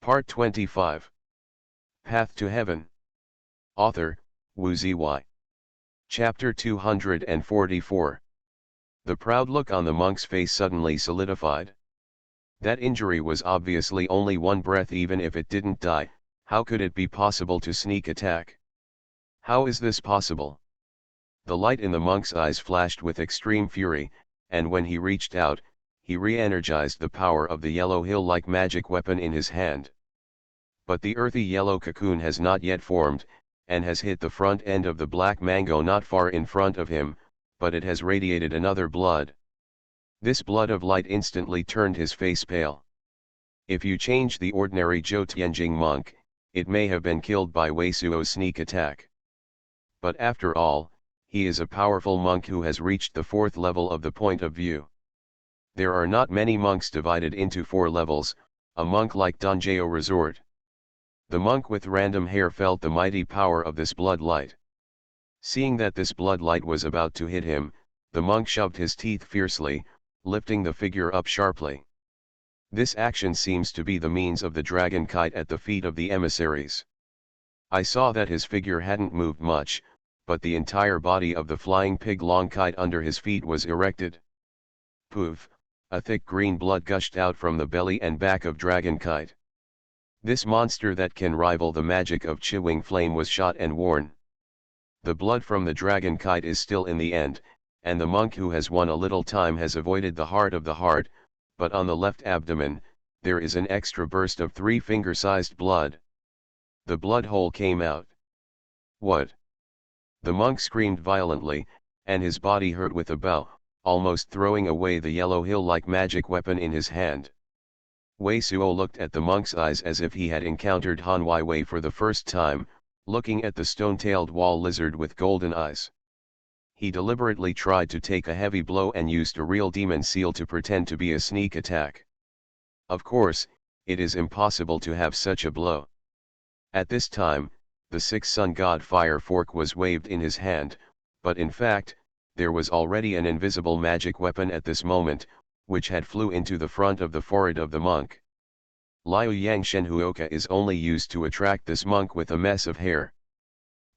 Part 25. Path to Heaven. Author, Wu Ziyi. Chapter 244. The proud look on the monk's face suddenly solidified. That injury was obviously only one breath. Even if it didn't die, how could it be possible to sneak attack? How is this possible? The light in the monk's eyes flashed with extreme fury, and when he reached out, he re-energized the power of the yellow hill-like magic weapon in his hand. But the earthy yellow cocoon has not yet formed, and has hit the front end of the black mango not far in front of him, but it has radiated another blood. This blood of light instantly turned his face pale. If you change the ordinary Zhou Tianjing monk, it may have been killed by Wei Suo's sneak attack. But after all, he is a powerful monk who has reached the 4th level of the point of view. There are not many monks divided into 4 levels, a monk like Dongjao Resort. The monk with random hair felt the mighty power of this blood light. Seeing that this blood light was about to hit him, the monk shoved his teeth fiercely, lifting the figure up sharply. This action seems to be the means of the dragon kite at the feet of the emissaries. I saw that his figure hadn't moved much, but the entire body of the flying pig-long kite under his feet was erected. Poof! A thick green blood gushed out from the belly and back of dragon kite. This monster that can rival the magic of Chiwing Flame was shot and worn. The blood from the dragon kite is still in the end, and the monk who has won a little time has avoided the heart of the heart, but on the left abdomen, there is an extra burst of 3 finger-sized blood. The blood hole came out. What? The monk screamed violently, and his body hurt with a bow, almost throwing away the yellow hill-like magic weapon in his hand. Wei Suo looked at the monk's eyes as if he had encountered Han Weiwei for the first time, looking at the stone-tailed wall lizard with golden eyes. He deliberately tried to take a heavy blow and used a real demon seal to pretend to be a sneak attack. Of course, it is impossible to have such a blow. At this time, the 6th sun god fire fork was waved in his hand, but in fact, there was already an invisible magic weapon at this moment, which had flew into the front of the forehead of the monk. Liu Yang Shenhuoka is only used to attract this monk with a mess of hair.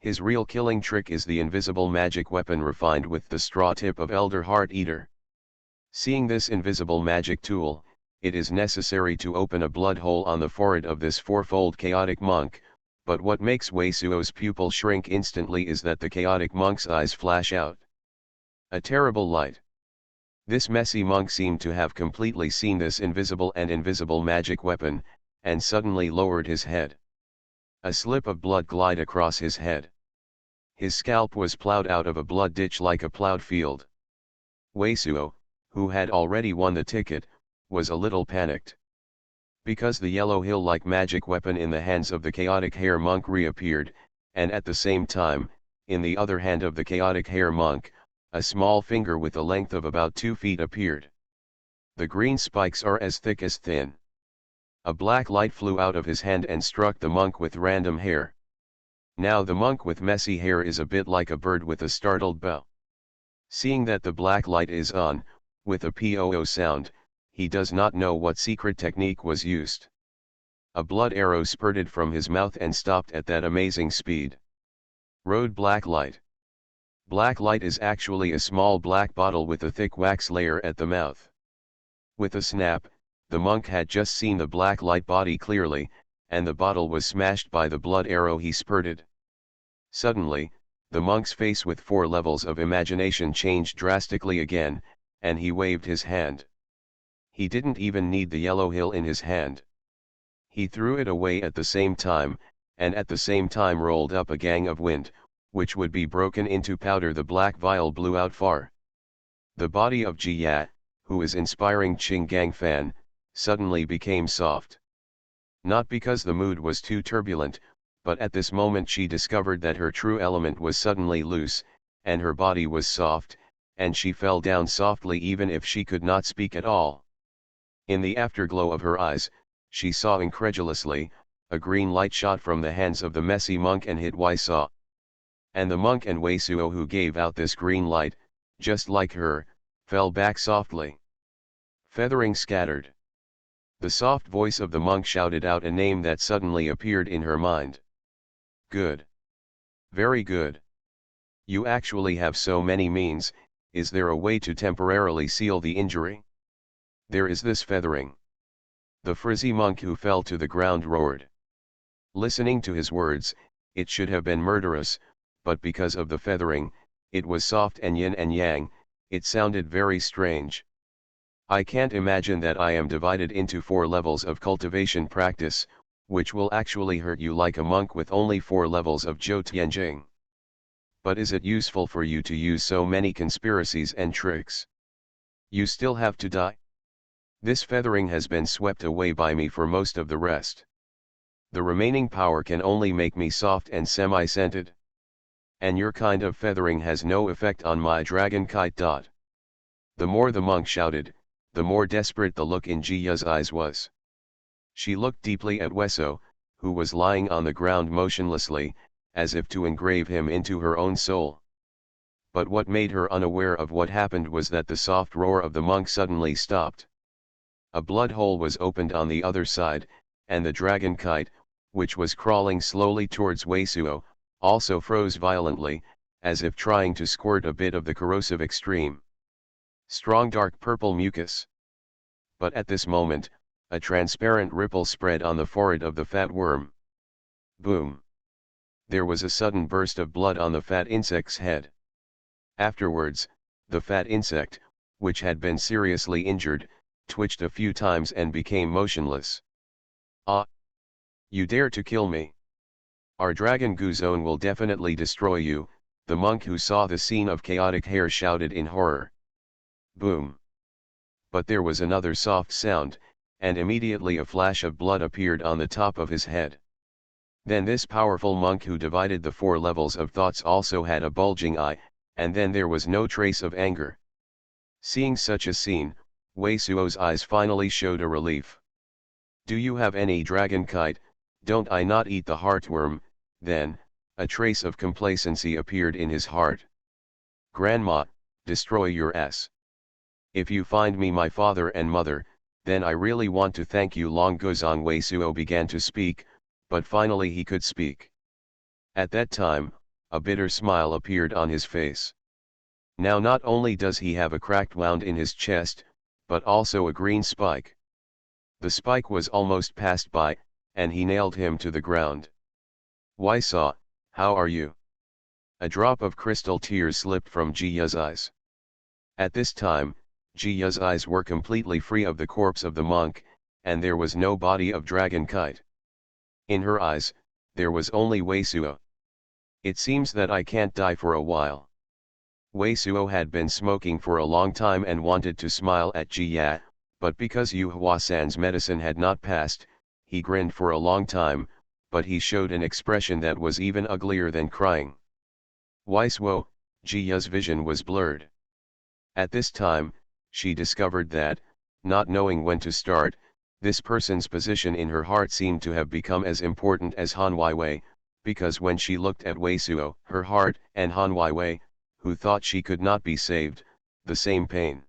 His real killing trick is the invisible magic weapon refined with the straw tip of Elder Heart Eater. Seeing this invisible magic tool, it is necessary to open a blood hole on the forehead of this 4-fold chaotic monk, but what makes Wei Suo's pupil shrink instantly is that the chaotic monk's eyes flash out. A terrible light. This messy monk seemed to have completely seen this invisible magic weapon, and suddenly lowered his head. A slip of blood glided across his head. His scalp was plowed out of a blood ditch like a plowed field. Wei Suo, who had already won the ticket, was a little panicked. Because the yellow hill-like magic weapon in the hands of the chaotic hair monk reappeared, and at the same time, in the other hand of the chaotic hair monk, a small finger with a length of about 2 feet appeared. The green spikes are as thick as thin. A black light flew out of his hand and struck the monk with random hair. Now the monk with messy hair is a bit like a bird with a startled bow. Seeing that the black light is on, with a poo sound, he does not know what secret technique was used. A blood arrow spurted from his mouth and stopped at that amazing speed. Road black light. Black light is actually a small black bottle with a thick wax layer at the mouth. With a snap, the monk had just seen the black light body clearly, and the bottle was smashed by the blood arrow he spurted. Suddenly, the monk's face with 4 levels of imagination changed drastically again, and he waved his hand. He didn't even need the yellow hill in his hand. He threw it away at the same time, and at the same time rolled up a gang of wind, which would be broken into powder. The black vial blew out far. The body of Jia, who is inspiring Qing Gang Fan, suddenly became soft. Not because the mood was too turbulent, but at this moment she discovered that her true element was suddenly loose, and her body was soft, and she fell down softly even if she could not speak at all. In the afterglow of her eyes, she saw incredulously, a green light shot from the hands of the messy monk and hit Wei Suo. And the monk and Wei Suo who gave out this green light, just like her, fell back softly. Feathering scattered. The soft voice of the monk shouted out a name that suddenly appeared in her mind. Good. Very good. You actually have so many means. Is there a way to temporarily seal the injury? There is this feathering. The frizzy monk who fell to the ground roared. Listening to his words, it should have been murderous, but because of the feathering, it was soft and yin and yang, it sounded very strange. I can't imagine that I am divided into 4 levels of cultivation practice, which will actually hurt you like a monk with only 4 levels of Zhou Tianjing. But is it useful for you to use so many conspiracies and tricks? You still have to die? This feathering has been swept away by me for most of the rest. The remaining power can only make me soft and semi-scented. And your kind of feathering has no effect on my dragon kite. The more the monk shouted, the more desperate the look in Jiya's eyes was. She looked deeply at Weso, who was lying on the ground motionlessly, as if to engrave him into her own soul. But what made her unaware of what happened was that the soft roar of the monk suddenly stopped. A blood hole was opened on the other side, and the dragon kite, which was crawling slowly towards Weisuo, also froze violently, as if trying to squirt a bit of the corrosive extreme. Strong dark purple mucus. But at this moment, a transparent ripple spread on the forehead of the fat worm. Boom! There was a sudden burst of blood on the fat insect's head. Afterwards, the fat insect, which had been seriously injured, twitched a few times and became motionless. Ah! You dare to kill me! Our dragon Guzone will definitely destroy you, the monk who saw the scene of chaotic hair shouted in horror. Boom! But there was another soft sound, and immediately a flash of blood appeared on the top of his head. Then this powerful monk who divided the 4 levels of thoughts also had a bulging eye, and then there was no trace of anger. Seeing such a scene, Wei Suo's eyes finally showed a relief. Do you have any dragon kite? Don't I not eat the heartworm? Then, a trace of complacency appeared in his heart. Grandma, destroy your ass. If you find me my father and mother, then I really want to thank you. Long Gozong Wei Suo began to speak, but finally he could speak. At that time, a bitter smile appeared on his face. Now not only does he have a cracked wound in his chest, but also a green spike. The spike was almost passed by, and he nailed him to the ground. Why Saw, how are you? A drop of crystal tears slipped from Jiya's eyes. At this time, Jiya's eyes were completely free of the corpse of the monk, and there was no body of dragon kite. In her eyes, there was only Wei Suo. It seems that I can't die for a while. Wei Suo had been smoking for a long time and wanted to smile at Jiya, but because Yu Huasan's medicine had not passed, he grinned for a long time, but he showed an expression that was even uglier than crying. Wei Suo, Jiya's vision was blurred. At this time, she discovered that, not knowing when to start, this person's position in her heart seemed to have become as important as Han Weiwei, because when she looked at Wei Suo, her heart, and Han Weiwei, who thought she could not be saved, the same pain.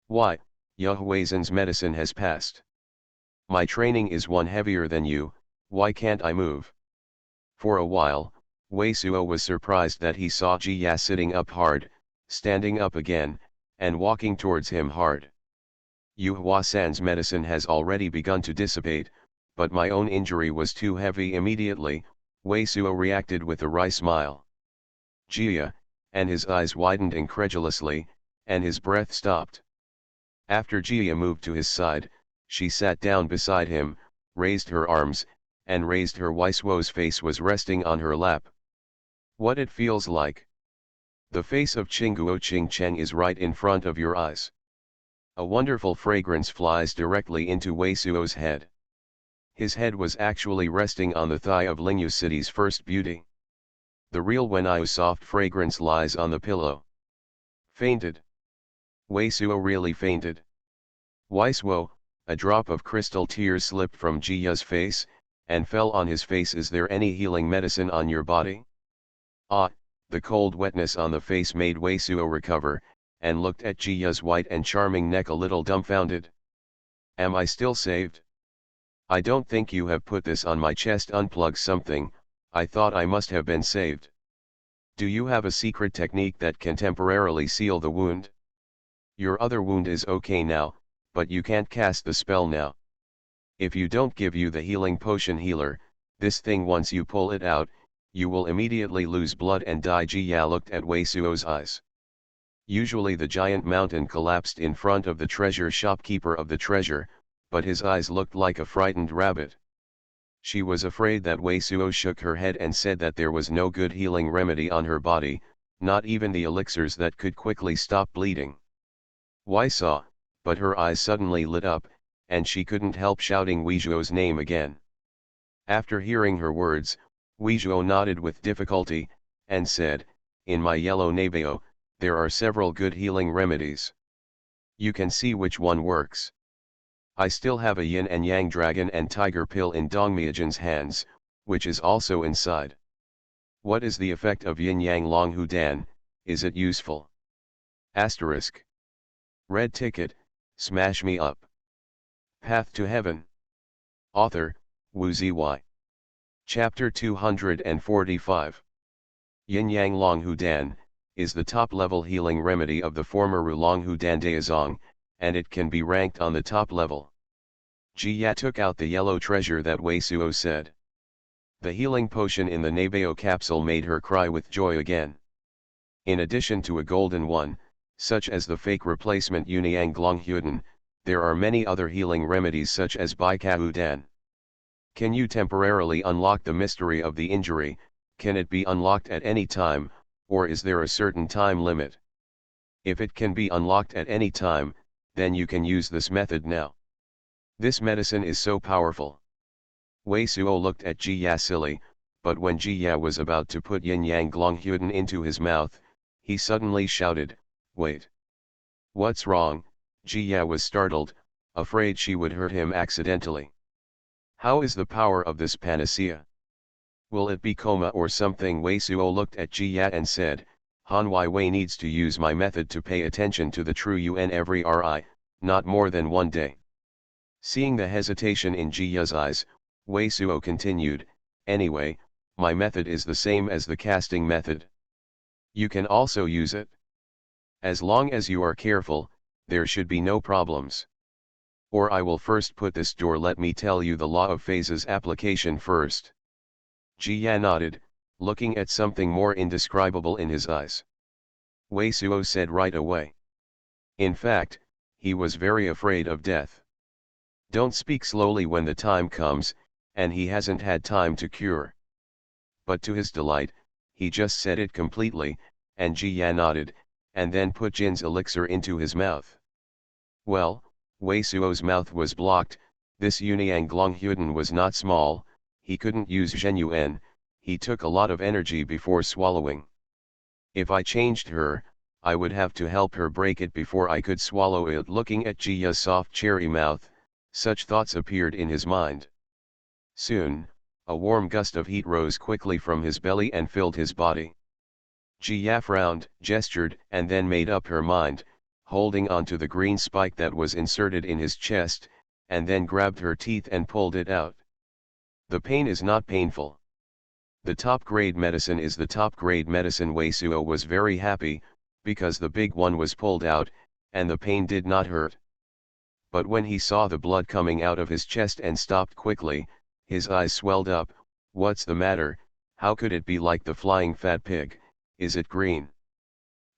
Why, Yu Huasan's medicine has passed. My training is one heavier than you, why can't I move? For a while, Wei Suo was surprised that he saw Jiya sitting up hard, standing up again, and walking towards him hard. Yu Huasan's medicine has already begun to dissipate, but my own injury was too heavy immediately, Wei Suo reacted with a wry smile. Jiya, and his eyes widened incredulously, and his breath stopped. After Jiya moved to his side, she sat down beside him, raised her arms, and raised her. Wei Suo's face was resting on her lap. What it feels like. The face of Qingguo Qingcheng is right in front of your eyes. A wonderful fragrance flies directly into Wei Suo's head. His head was actually resting on the thigh of Lingyu City's first beauty. The real Wenyu soft fragrance lies on the pillow. Fainted. Wei Suo really fainted. Wei Suo, a drop of crystal tears slipped from Jiya's face, and fell on his face. Is there any healing medicine on your body? Ah, the cold wetness on the face made Wei Suo recover, and looked at Jiya's white and charming neck a little dumbfounded. Am I still saved? I don't think you have put this on my chest. Unplug something, I thought I must have been saved. Do you have a secret technique that can temporarily seal the wound? Your other wound is okay now, but you can't cast the spell now. If you don't give you the healing potion healer, this thing once you pull it out, you will immediately lose blood and die. Jiya looked at Wei Suo's eyes. Usually the giant mountain collapsed in front of the treasure shopkeeper of the treasure, but his eyes looked like a frightened rabbit. She was afraid that Wei Suo shook her head and said that there was no good healing remedy on her body, not even the elixirs that could quickly stop bleeding. Wei saw, but her eyes suddenly lit up, and she couldn't help shouting Wei Zhuo's name again. After hearing her words, Wei Zhuo nodded with difficulty, and said, "In my yellow Nabeo, there are several good healing remedies. You can see which one works. I still have a yin and yang dragon and tiger pill in Dongmiajan's hands, which is also inside. What is the effect of yin yang long hu dan, is it useful? Asterisk. Red ticket, smash me up. Path to Heaven. Author, Wu Ziyi. Chapter 245. Yin Yang Long Hu Dan, is the top-level healing remedy of the former Ru Long Hu Dan Daozong, and it can be ranked on the top level. Jiya took out the yellow treasure that Wei Suo said. The healing potion in the Nabeo capsule made her cry with joy again. In addition to a golden one, such as the fake replacement Yunyang Glonghudan, there are many other healing remedies such as Bai Kao Dan. Can you temporarily unlock the mystery of the injury? Can it be unlocked at any time, or is there a certain time limit? If it can be unlocked at any time, then you can use this method now. This medicine is so powerful. Wei Suo looked at Jiya silly, but when Jiya was about to put Yin Yang Glonghudan into his mouth, he suddenly shouted, "Wait! What's wrong?" Jiya was startled, afraid she would hurt him accidentally. How is the power of this panacea? Will it be coma or something? Wei Suo looked at Jiya and said, Han Wei needs to use my method to pay attention to the true Yuan every Ri, not more than one day. Seeing the hesitation in Jiya's eyes, Wei Suo continued, anyway, my method is the same as the casting method. You can also use it. As long as you are careful, there should be no problems. Or I will first put this door. Let me tell you the law of phases application first. Jiya nodded, looking at something more indescribable in his eyes. Wei Suo said right away. In fact, he was very afraid of death. Don't speak slowly when the time comes, and he hasn't had time to cure. But to his delight, he just said it completely, and Jiya nodded, and then put Jin's elixir into his mouth. Well, Wei Suo's mouth was blocked. This Yunyang Glonghudan was not small, he couldn't use Zhenyuan, he took a lot of energy before swallowing. If I changed her, I would have to help her break it before I could swallow it. Looking at Jiya's soft cherry mouth, such thoughts appeared in his mind. Soon, a warm gust of heat rose quickly from his belly and filled his body. Jiya frowned, gestured, and then made up her mind, holding on to the green spike that was inserted in his chest, and then grabbed her teeth and pulled it out. The pain is not painful. The top-grade medicine is the top-grade medicine. Wei Suo was very happy, because the big one was pulled out, and the pain did not hurt. But when he saw the blood coming out of his chest and stopped quickly, his eyes swelled up. What's the matter? How could it be like the flying fat pig? Is it green?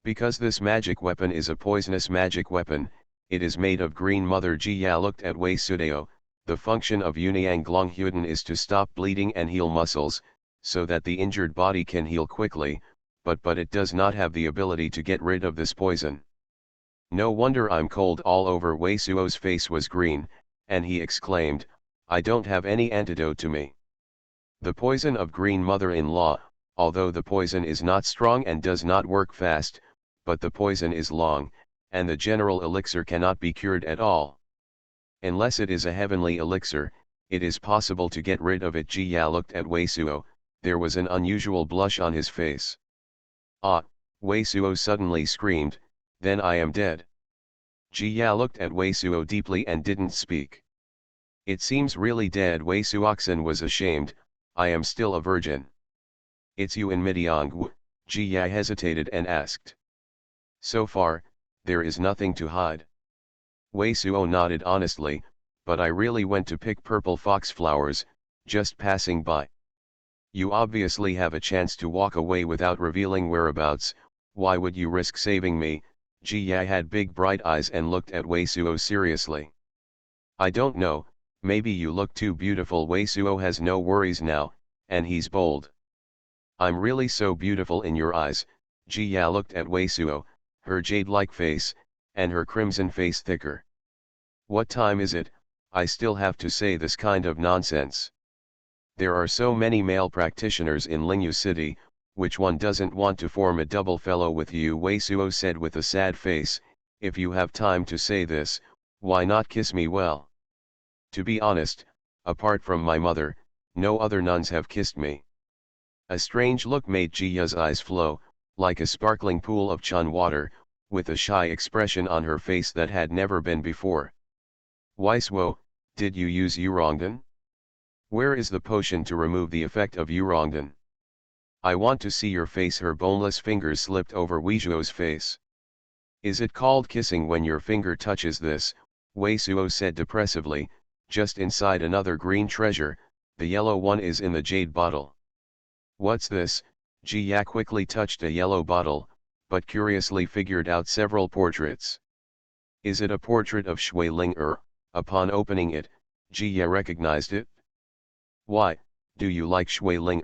Because this magic weapon is a poisonous magic weapon, it is made of green. Mother Jiya looked at Wei Suo. The function of Yunyang Glonghudan is to stop bleeding and heal muscles, so that the injured body can heal quickly, but it does not have the ability to get rid of this poison. No wonder I'm cold all over. Wei Suo's face was green, and he exclaimed, I don't have any antidote to me. The poison of green mother-in-law, although the poison is not strong and does not work fast, but the poison is long, and the general elixir cannot be cured at all. Unless it is a heavenly elixir, it is possible to get rid of it. Jiya looked at Wei Suo, there was an unusual blush on his face. Ah, Wei Suo suddenly screamed, then I am dead. Jia looked at Wei Suo deeply and didn't speak. It seems really dead. Wei Suoxin was ashamed. I am still a virgin. It's you in Midiang. Jia hesitated and asked. So far, there is nothing to hide. Wei Suo nodded honestly, but I really went to pick purple foxflowers, just passing by. You obviously have a chance to walk away without revealing whereabouts. Why would you risk saving me? Jia had big bright eyes and looked at Wei Suo seriously. I don't know, maybe you look too beautiful. Wei Suo has no worries now, and he's bold. I'm really so beautiful in your eyes. Jia looked at Wei Suo, her jade-like face, and her crimson face thicker. What time is it? I still have to say this kind of nonsense. There are so many male practitioners in Lingyu City, which one doesn't want to form a double fellow with you? Wei Suo said with a sad face. If you have time to say this, why not kiss me? Well, to be honest, apart from my mother, no other nuns have kissed me. A strange look made Jiya's eyes flow, like a sparkling pool of chun water, with a shy expression on her face that had never been before. Wei Suo, did you use Yurongdan? Where is the potion to remove the effect of Yurongdan? I want to see your face. Her boneless fingers slipped over Wei Suo's face. Is it called kissing when your finger touches this? Wei Suo said depressively, just inside another green treasure, the yellow one is in the jade bottle. What's this? Jiya quickly touched a yellow bottle, but curiously figured out several portraits. Is it a portrait of Shui Ling? Upon opening it, Jiya recognized it. Why, do you like Shui Ling?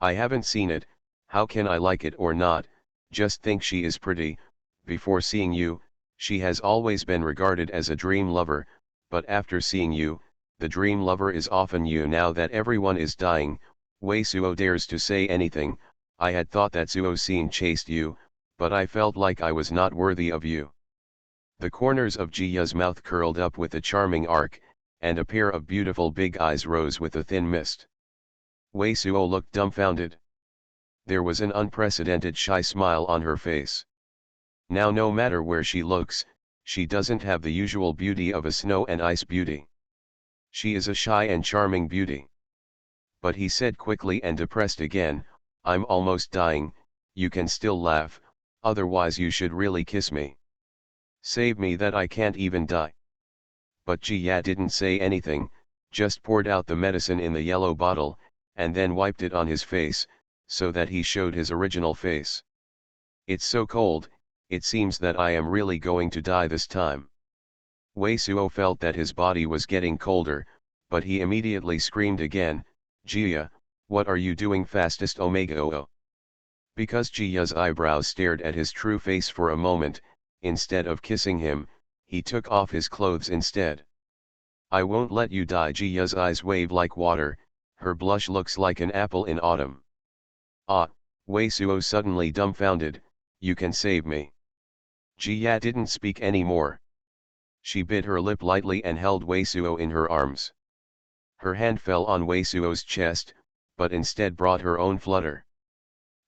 I haven't seen it. How can I like it or not? Just think, she is pretty. Before seeing you, she has always been regarded as a dream lover, but after seeing you, the dream lover is often you. Now that everyone is dying, Wei Suo dares to say anything. I had thought that Suo Xin chased you, but I felt like I was not worthy of you. The corners of Jiya's mouth curled up with a charming arc, and a pair of beautiful big eyes rose with a thin mist. Wei Suo looked dumbfounded. There was an unprecedented shy smile on her face. Now no matter where she looks, she doesn't have the usual beauty of a snow and ice beauty. She is a shy and charming beauty. But he said quickly and depressed again, I'm almost dying. You can still laugh, otherwise you should really kiss me. Save me that I can't even die. But Jiya didn't say anything, just poured out the medicine in the yellow bottle, and then wiped it on his face, so that he showed his original face. It's so cold, it seems that I am really going to die this time. Wei Suo felt that his body was getting colder, but he immediately screamed again, Jiya, what are you doing? Fastest Omega Oo. Because Jiya's eyebrows stared at his true face for a moment, instead of kissing him, he took off his clothes instead. I won't let you die. Jiya's eyes waved like water, her blush looks like an apple in autumn. Ah, Wei Suo suddenly dumbfounded, you can save me. Jiya didn't speak anymore. She bit her lip lightly and held Wei Suo in her arms. Her hand fell on Wei Suo's chest, but instead brought her own flutter.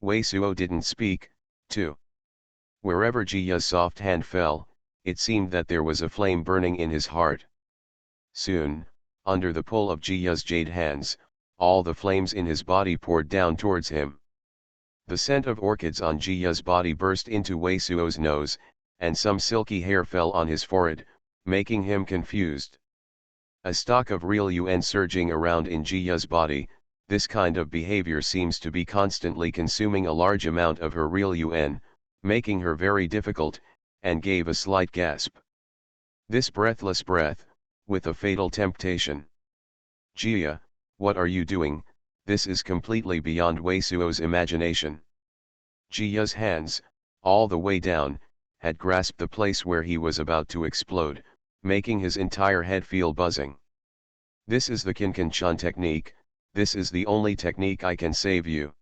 Wei Suo didn't speak, too. Wherever Jiya's soft hand fell, it seemed that there was a flame burning in his heart. Soon, under the pull of Jiya's jade hands, all the flames in his body poured down towards him. The scent of orchids on Jiya's body burst into Wei Suo's nose, and some silky hair fell on his forehead, making him confused. A stock of real yuan surging around in Jiya's body. This kind of behavior seems to be constantly consuming a large amount of her real yuan, making her very difficult, and gave a slight gasp. This breathless breath, with a fatal temptation. Jiya, what are you doing? This is completely beyond Wei Suo's imagination. Jiya's hands, all the way down, had grasped the place where he was about to explode, making his entire head feel buzzing. This is the Kinkan-chan technique, this is the only technique I can save you.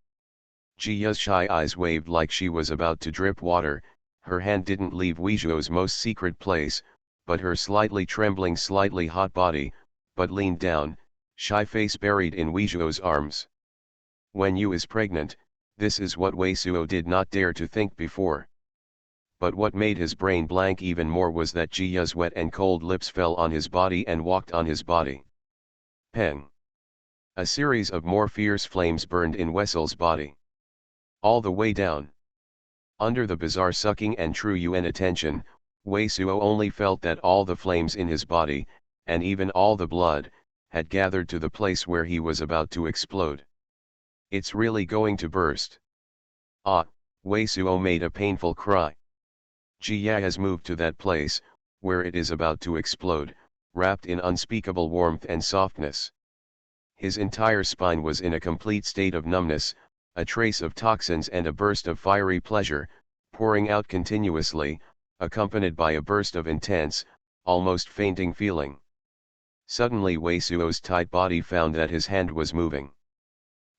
Jiya's shy eyes waved like she was about to drip water. Her hand didn't leave Wei Suo's most secret place, but her slightly trembling, slightly hot body, but leaned down, shy face buried in Wei Suo's arms. When you is pregnant, this is what Wei Suo did not dare to think before. But what made his brain blank even more was that Jiya's wet and cold lips fell on his body and walked on his body. Peng. A series of more fierce flames burned in Wessel's body. All the way down. Under the bizarre sucking and true Yuan attention, Wei Suo only felt that all the flames in his body, and even all the blood, had gathered to the place where he was about to explode. It's really going to burst. Ah, Wei Suo made a painful cry. Jiya has moved to that place, where it is about to explode, wrapped in unspeakable warmth and softness. His entire spine was in a complete state of numbness, a trace of toxins and a burst of fiery pleasure, pouring out continuously, accompanied by a burst of intense, almost fainting feeling. Suddenly Wei Suo's tight body found that his hand was moving.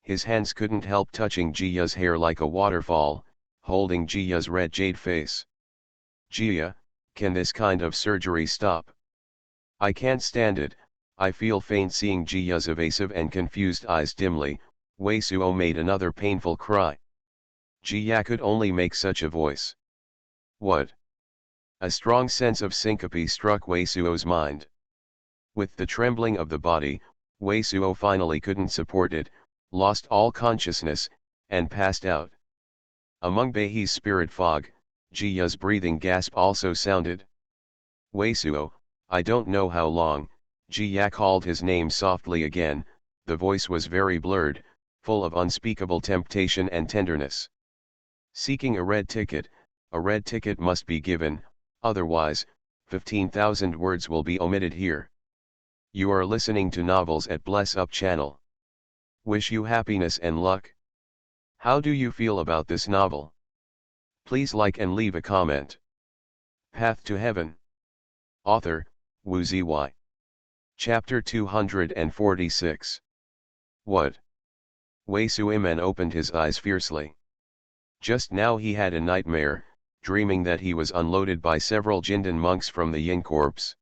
His hands couldn't help touching Jiya's hair like a waterfall, holding Jiya's red jade face. Jiya, can this kind of surgery stop? I can't stand it, I feel faint. Seeing Jiya's evasive and confused eyes dimly, Wei Suo made another painful cry. Jiya could only make such a voice. What? A strong sense of syncope struck Wei Suo's mind. With the trembling of the body, Wei Suo finally couldn't support it, lost all consciousness, and passed out. Among Beihi's spirit fog, Jiya's breathing gasp also sounded. Wei Suo, I don't know how long. Jiya called his name softly again, the voice was very blurred, full of unspeakable temptation and tenderness. Seeking a red ticket must be given, otherwise, 15,000 words will be omitted here. You are listening to Novels at Bless Up channel. Wish you happiness and luck. How do you feel about this novel? Please like and leave a comment. Path to Heaven. Author, Wu Zy. Chapter 246. What? Wei Suiman opened his eyes fiercely. Just now he had a nightmare, dreaming that he was unloaded by several Jindan monks from the Yin Corps.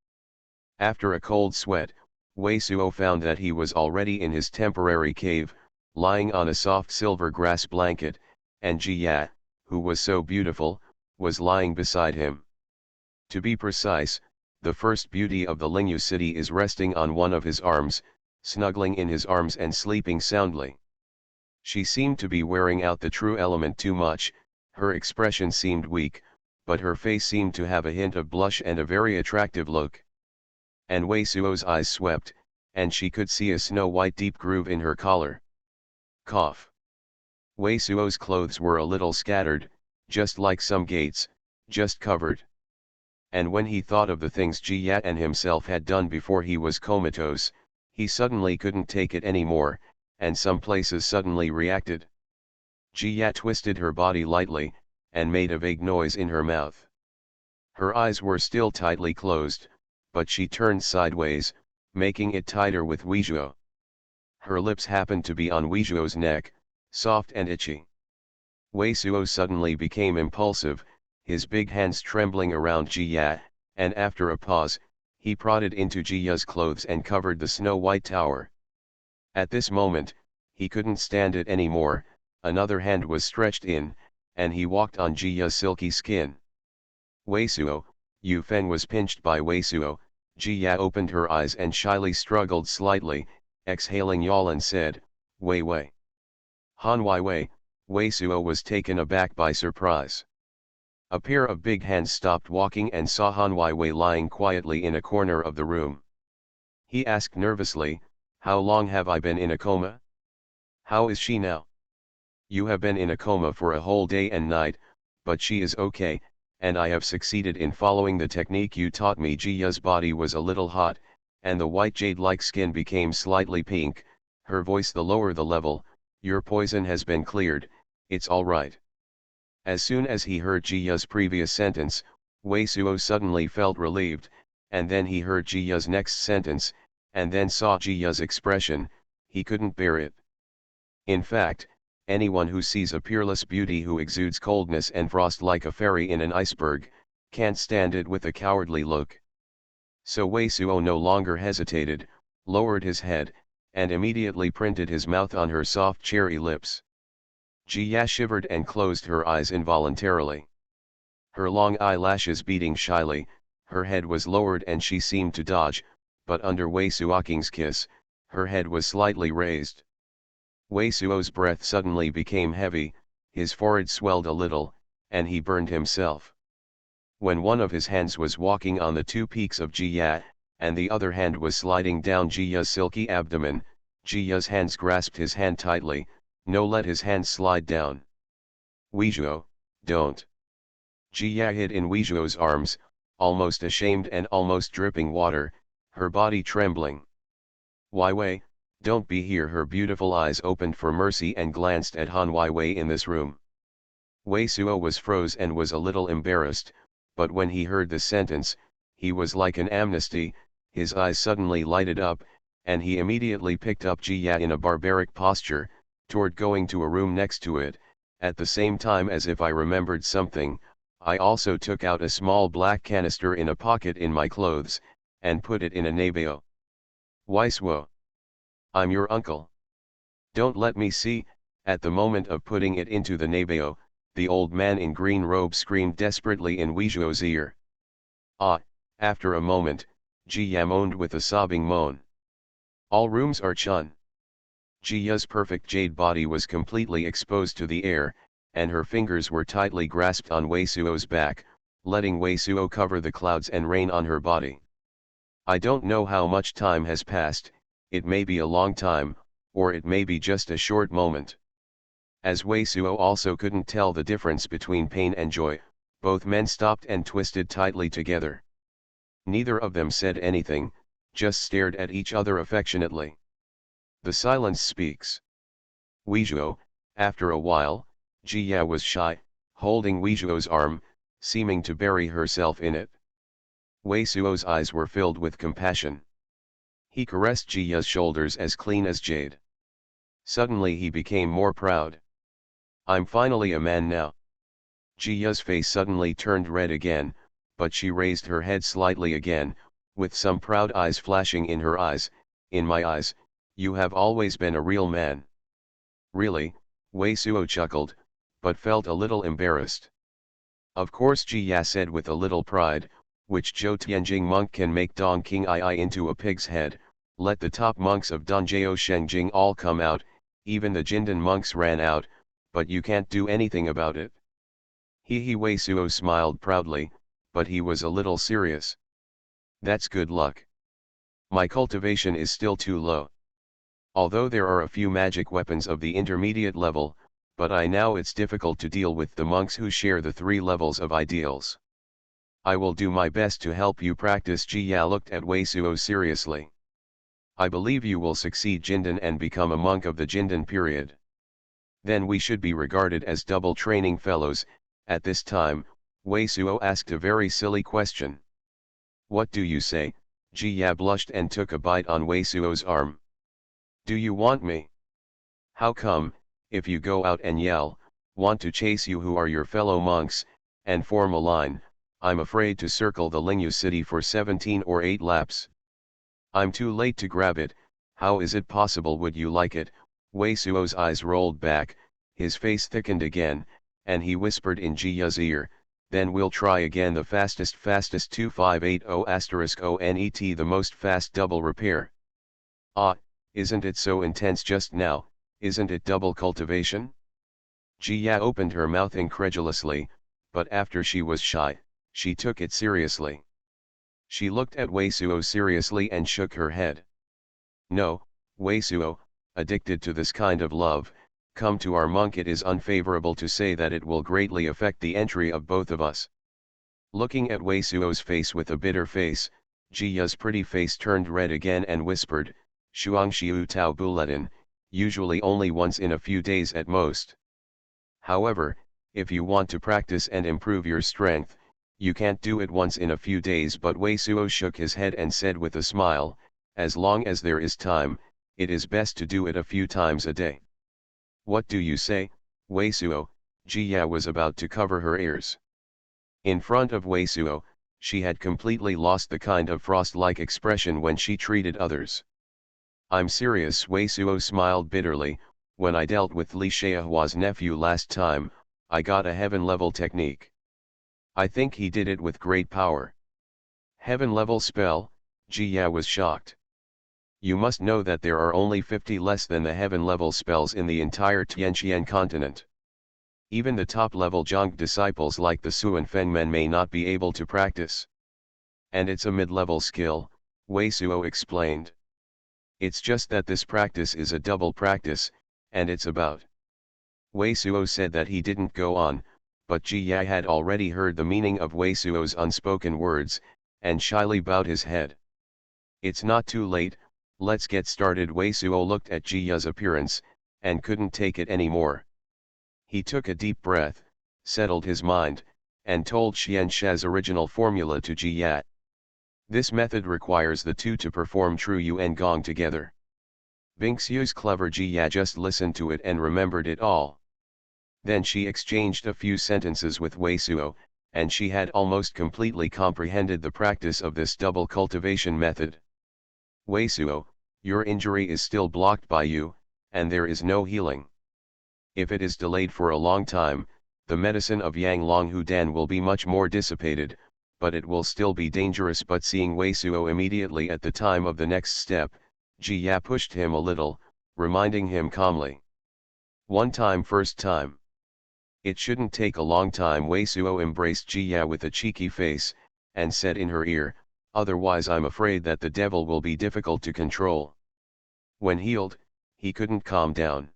After a cold sweat, Wei Suo found that he was already in his temporary cave, lying on a soft silver grass blanket, and Jiya, who was so beautiful, was lying beside him. To be precise, the first beauty of the Lingyu city is resting on one of his arms, snuggling in his arms and sleeping soundly. She seemed to be wearing out the true element too much, her expression seemed weak, but her face seemed to have a hint of blush and a very attractive look. And Wei Suo's eyes swept, and she could see a snow-white deep groove in her collar. Cough. Wei Suo's clothes were a little scattered, just like some gates, just covered. And when he thought of the things Jiya and himself had done before he was comatose, he suddenly couldn't take it anymore, and some places suddenly reacted. Jiya twisted her body lightly, and made a vague noise in her mouth. Her eyes were still tightly closed, but she turned sideways, making it tighter with Weizhuo. Her lips happened to be on Weizhuo's neck, soft and itchy. Wei Suo suddenly became impulsive, his big hands trembling around Jiya, and after a pause, he prodded into Jiya's clothes and covered the snow-white tower. At this moment, he couldn't stand it anymore, another hand was stretched in, and he walked on Jiya's silky skin. Wei Suo, Yu Feng was pinched by Wei Suo. Jiya opened her eyes and shyly struggled slightly, exhaling yawl and said, Wei Wei. Han Wei Wei. Wei Suo was taken aback by surprise. A pair of big hands stopped walking and saw Han Wei Wei lying quietly in a corner of the room. He asked nervously, How long have I been in a coma? How is she now? You have been in a coma for a whole day and night, but she is okay, and I have succeeded in following the technique you taught me. Jiya's body was a little hot, and the white jade-like skin became slightly pink, her voice the lower the level, Your poison has been cleared, it's all right. As soon as he heard Jiya's previous sentence, Wei Suo suddenly felt relieved, and then he heard Jiya's next sentence, and then saw Jiya's expression, he couldn't bear it. In fact, anyone who sees a peerless beauty who exudes coldness and frost like a fairy in an iceberg, can't stand it with a cowardly look. So Wei Suo no longer hesitated, lowered his head, and immediately printed his mouth on her soft cherry lips. Jiya shivered and closed her eyes involuntarily. her long eyelashes beating shyly, her head was lowered and she seemed to dodge, but under Wei Suoking's kiss, her head was slightly raised. Wei Suo's breath suddenly became heavy, his forehead swelled a little, and he burned himself. When one of his hands was walking on the two peaks of Jiya, and the other hand was sliding down Jiya's silky abdomen, Jiya's hands grasped his hand tightly, no let his hand slide down. Weizhuo, don't. Jiya hid in Weizhuo's arms, almost ashamed and almost dripping water, her body trembling. Wai Wei, don't be here. Her beautiful eyes opened for mercy and glanced at Han Wai Wei in this room. Wei Suo was froze and was a little embarrassed, but when he heard the sentence, he was like an amnesty, his eyes suddenly lighted up, and he immediately picked up Jiya in a barbaric posture, toward going to a room next to it. At the same time, as if I remembered something, I also took out a small black canister in a pocket in my clothes, and put it in a nabeo. Wai Suo, I'm your uncle. Don't let me see. At the moment of putting it into the nabeo, the old man in green robe screamed desperately in Weizhuo's ear. Ah, after a moment, Jiya moaned with a sobbing moan. All rooms are chun. Jiya's perfect jade body was completely exposed to the air, and her fingers were tightly grasped on Wei Suo's back, letting Wei Suo cover the clouds and rain on her body. I don't know how much time has passed, it may be a long time, or it may be just a short moment. As Wei Suo also couldn't tell the difference between pain and joy, both men stopped and twisted tightly together. Neither of them said anything, just stared at each other affectionately. The silence speaks. Weizhuo, after a while, Jiya was shy, holding Weizhuo's arm, seeming to bury herself in it. Wei Suo's eyes were filled with compassion. He caressed Jiya's shoulders as clean as jade. Suddenly he became more proud. I'm finally a man now. Jiya's face suddenly turned red again, but she raised her head slightly again, with some proud eyes flashing in her eyes. In my eyes, you have always been a real man. Really, Wei Suo chuckled, but felt a little embarrassed. Of course, Jiya said with a little pride, which Zhou Tianjing monk can make Dong King Ai into a pig's head. Let the top monks of Danjiao Shengjing all come out, even the Jindan monks ran out, but you can't do anything about it. He Wei Suo smiled proudly, but he was a little serious. That's good luck. My cultivation is still too low. Although there are a few magic weapons of the intermediate level, but I know it's difficult to deal with the monks who share the 3 levels of ideals. I will do my best to help you practice. Jiya looked at Wei Suo seriously. I believe you will succeed Jindan and become a monk of the Jindan period. Then we should be regarded as double training fellows. At this time, Wei Suo asked a very silly question. What do you say? Jiya blushed and took a bite on Wei Suo's arm. Do you want me? How come, if you go out and yell, want to chase you who are your fellow monks, and form a line, I'm afraid to circle the Lingyu city for 17 or 8 laps. I'm too late to grab it. How is it possible? Would you like it? Wei Suo's eyes rolled back, his face thickened again, and he whispered in Jiya's ear, then we'll try again. The fastest 2580*ONET, the most fast double repair. Ah, isn't it so intense just now? Isn't it double cultivation? Jiya opened her mouth incredulously, but after she was shy, she took it seriously. She looked at Wei Suo seriously and shook her head. No, Wei Suo, addicted to this kind of love, come to our monk. It is unfavorable to say that it will greatly affect the entry of both of us. Looking at Wei Suo's face with a bitter face, Jiya's pretty face turned red again and whispered, Xuanxiu Tao Buletin, usually only once in a few days at most. However, if you want to practice and improve your strength, you can't do it once in a few days. But Wei Suo shook his head and said with a smile, as long as there is time, it is best to do it a few times a day. What do you say, Wei Suo? Jiya was about to cover her ears. In front of Wei Suo, she had completely lost the kind of frost-like expression when she treated others. I'm serious. Wei Suo smiled bitterly. When I dealt with Li Shaohua's nephew last time, I got a heaven-level technique. I think he did it with great power. Heaven-level spell, Jiya was shocked. You must know that there are only 50 less than the heaven-level spells in the entire Tianqian continent. Even the top-level Zhang disciples like the Xuanhuan men may not be able to practice. And it's a mid-level skill, Wei Suo explained. It's just that this practice is a double practice, and it's about. Wei Suo said that he didn't go on, but Ji Ya had already heard the meaning of Wei Suo's unspoken words, and shyly bowed his head. It's not too late, let's get started. Wei Suo looked at Ji Ya's appearance, and couldn't take it anymore. He took a deep breath, settled his mind, and told Xian Sha's original formula to Ji Ya. This method requires the two to perform true Yuan Gong together. Bingxiu's clever Ji Ya just listened to it and remembered it all. Then she exchanged a few sentences with Wei Suo, and she had almost completely comprehended the practice of this double cultivation method. Wei Suo, your injury is still blocked by you, and there is no healing. If it is delayed for a long time, the medicine of Yang Long Hu Dan will be much more dissipated, but it will still be dangerous. But seeing Wei Suo immediately at the time of the next step, Ji Ya pushed him a little, reminding him calmly. One time, first time. It shouldn't take a long time. Wei Suo embraced Ji Ya with a cheeky face, and said in her ear, otherwise I'm afraid that the devil will be difficult to control. When healed, he couldn't calm down.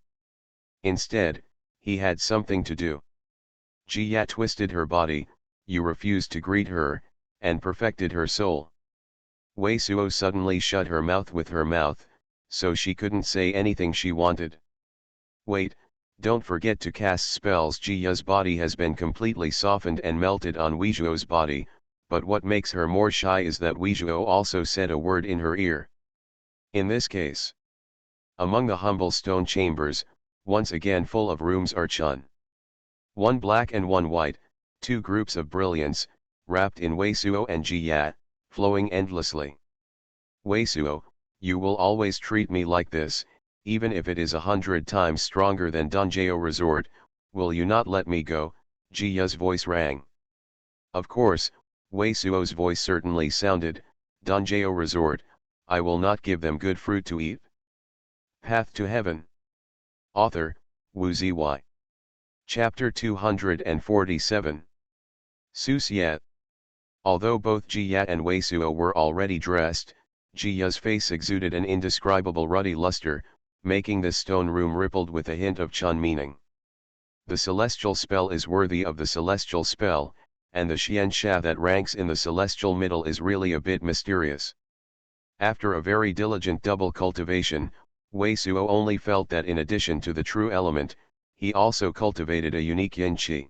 Instead, he had something to do. Ji Ya twisted her body, you refused to greet her, and perfected her soul. Wei Suo suddenly shut her mouth with her mouth, so she couldn't say anything she wanted. Wait, don't forget to cast spells. Ji Ya's body has been completely softened and melted on Wei Zhuo's body, but what makes her more shy is that Wei Zhuo also said a word in her ear. In this case, among the humble stone chambers, once again full of rooms are Chun. One black and one white, two groups of brilliance, wrapped in Wei Suo and Ji Ya, flowing endlessly. Wei Suo, you will always treat me like this, even if it is 100 times stronger than Dongjao Resort, will you not let me go? Ji Ya's voice rang. Of course, Wei Suo's voice certainly sounded, Dongjao Resort, I will not give them good fruit to eat. Path to Heaven. Author, Wu Ziyi. Chapter 247. Su Xiat. Although both Ji Ya and Wei Suo were already dressed, Ji Ya's face exuded an indescribable ruddy luster, making this stone room rippled with a hint of Chun meaning. The celestial spell is worthy of the celestial spell, and the Xian Sha that ranks in the celestial middle is really a bit mysterious. After a very diligent double cultivation, Wei Suo only felt that in addition to the true element, he also cultivated a unique yin qi.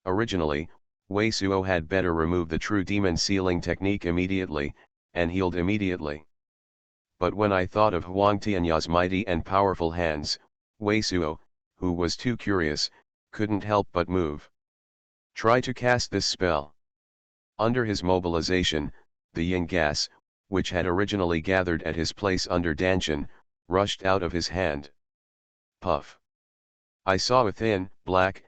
Originally, Wei Suo had better remove the true demon sealing technique immediately, and healed immediately. But when I thought of Huang Tianya's mighty and powerful hands, Wei Suo, who was too curious, couldn't help but move. Try to cast this spell. Under his mobilization, the yin gas, which had originally gathered at his place under Danshan, rushed out of his hand. Puff. I saw a thin, black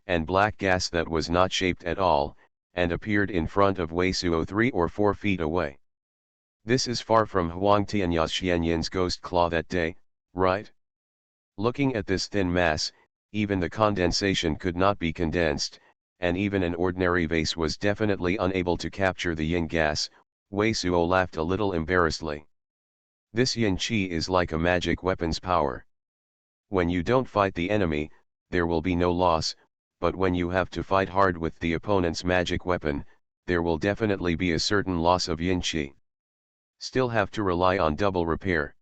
gas that was not shaped at all, and appeared in front of Wei Suo 3 or 4 feet away. This is far from Huang Tianya's Xianyin's ghost claw that day, right? Looking at this thin mass, even the condensation could not be condensed, and even an ordinary vase was definitely unable to capture the yin gas. Wei Suo laughed a little embarrassedly. This yin qi is like a magic weapon's power. When you don't fight the enemy, there will be no loss, but when you have to fight hard with the opponent's magic weapon, there will definitely be a certain loss of yin qi. Still have to rely on double repair.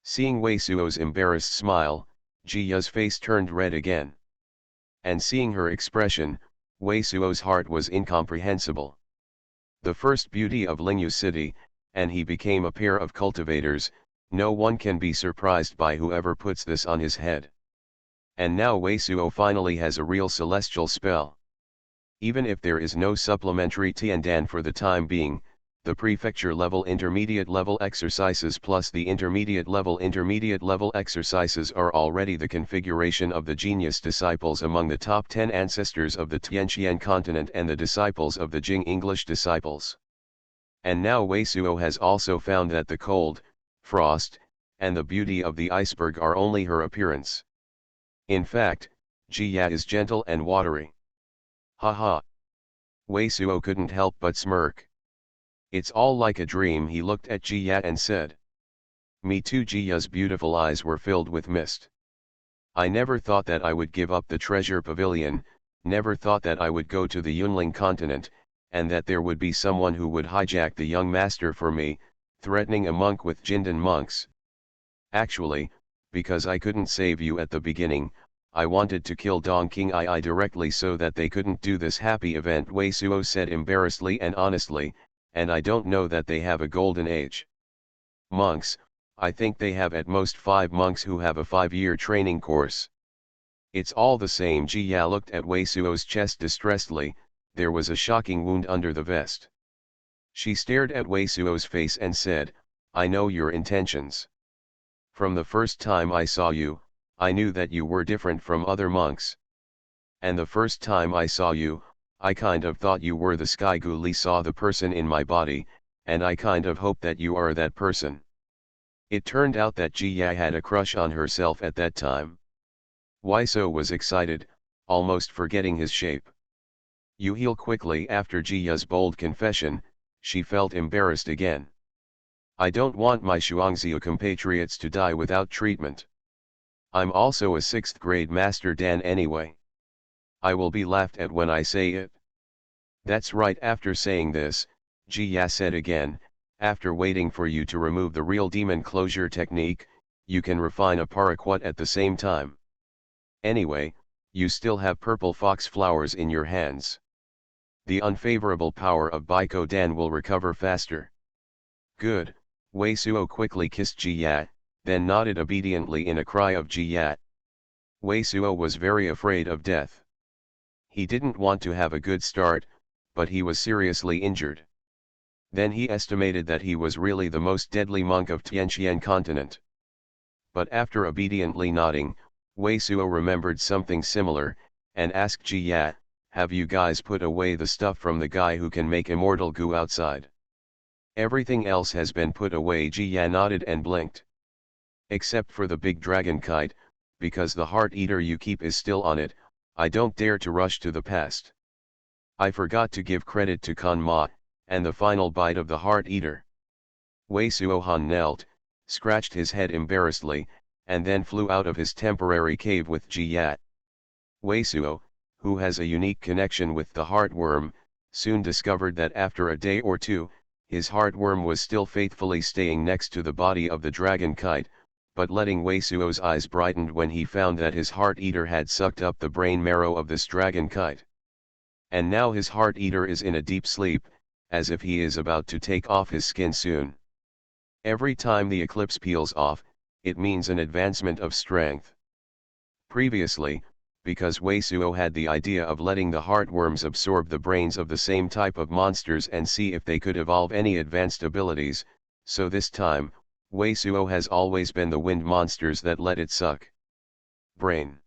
Seeing Wei Suo's embarrassed smile, Ji Ya's face turned red again. And seeing her expression, Wei Suo's heart was incomprehensible. The first beauty of Lingyu City, and he became a pair of cultivators, no one can be surprised by whoever puts this on his head. And now Wei Suo finally has a real celestial spell. Even if there is no supplementary Tiandan for the time being, the prefecture level intermediate level exercises plus the intermediate level exercises are already the configuration of the genius disciples among the top 10 ancestors of the Tianqian continent and the disciples of the Jing English disciples. And now Wei Suo has also found that the cold, frost, and the beauty of the iceberg are only her appearance. In fact, Jia is gentle and watery. Ha ha. Wei Suo couldn't help but smirk. It's all like a dream. He looked at Jia and said. Me too. Jia's beautiful eyes were filled with mist. I never thought that I would give up the treasure pavilion, never thought that I would go to the Yunling continent, and that there would be someone who would hijack the young master for me, threatening a monk with Jindan monks. Actually, because I couldn't save you at the beginning, I wanted to kill Dong King II directly so that they couldn't do this happy event, Wei Suo said embarrassedly and honestly, and I don't know that they have a golden age. Monks, I think they have at most 5 monks who have a 5-year training course. It's all the same. Jia looked at Wei Suo's chest distressedly, there was a shocking wound under the vest. She stared at Wei Suo's face and said, I know your intentions. From the first time I saw you, I knew that you were different from other monks. And the first time I saw you, I kind of thought you were the Sky Gu Li saw the person in my body, and I kind of hoped that you are that person. It turned out that Jia had a crush on herself at that time. Wei Suo was excited, almost forgetting his shape. You heal quickly. After Jia's bold confession, she felt embarrassed again. I don't want my Xuanzhou compatriots to die without treatment. I'm also a 6th grade master Dan anyway. I will be laughed at when I say it. That's right. After saying this, Jia said again, after waiting for you to remove the real demon closure technique, you can refine a paraquat at the same time. Anyway, you still have purple fox flowers in your hands. The unfavorable power of Baiko Dan will recover faster. Good. Wei Suo quickly kissed Jia, then nodded obediently in a cry of Jia. Wei Suo was very afraid of death. He didn't want to have a good start, but he was seriously injured. Then he estimated that he was really the most deadly monk of Tianqian continent. But after obediently nodding, Wei Suo remembered something similar, and asked Jia, have you guys put away the stuff from the guy who can make immortal goo outside? Everything else has been put away. Jia nodded and blinked. Except for the big dragon kite, because the heart eater you keep is still on it, I don't dare to rush to the past. I forgot to give credit to Kan Ma, and the final bite of the heart eater. Wei Suohan knelt, scratched his head embarrassedly, and then flew out of his temporary cave with Jia. Wei Suo, who has a unique connection with the heartworm, soon discovered that after a day or two, his heartworm was still faithfully staying next to the body of the dragon kite, but letting Wei Suo's eyes brightened when he found that his heart eater had sucked up the brain marrow of this dragon kite. And now his heart eater is in a deep sleep, as if he is about to take off his skin soon. Every time the eclipse peels off, it means an advancement of strength. Previously, because Wei Suo had the idea of letting the heartworms absorb the brains of the same type of monsters and see if they could evolve any advanced abilities, so this time, Wei Suo has always been the wind monsters that let it suck brain.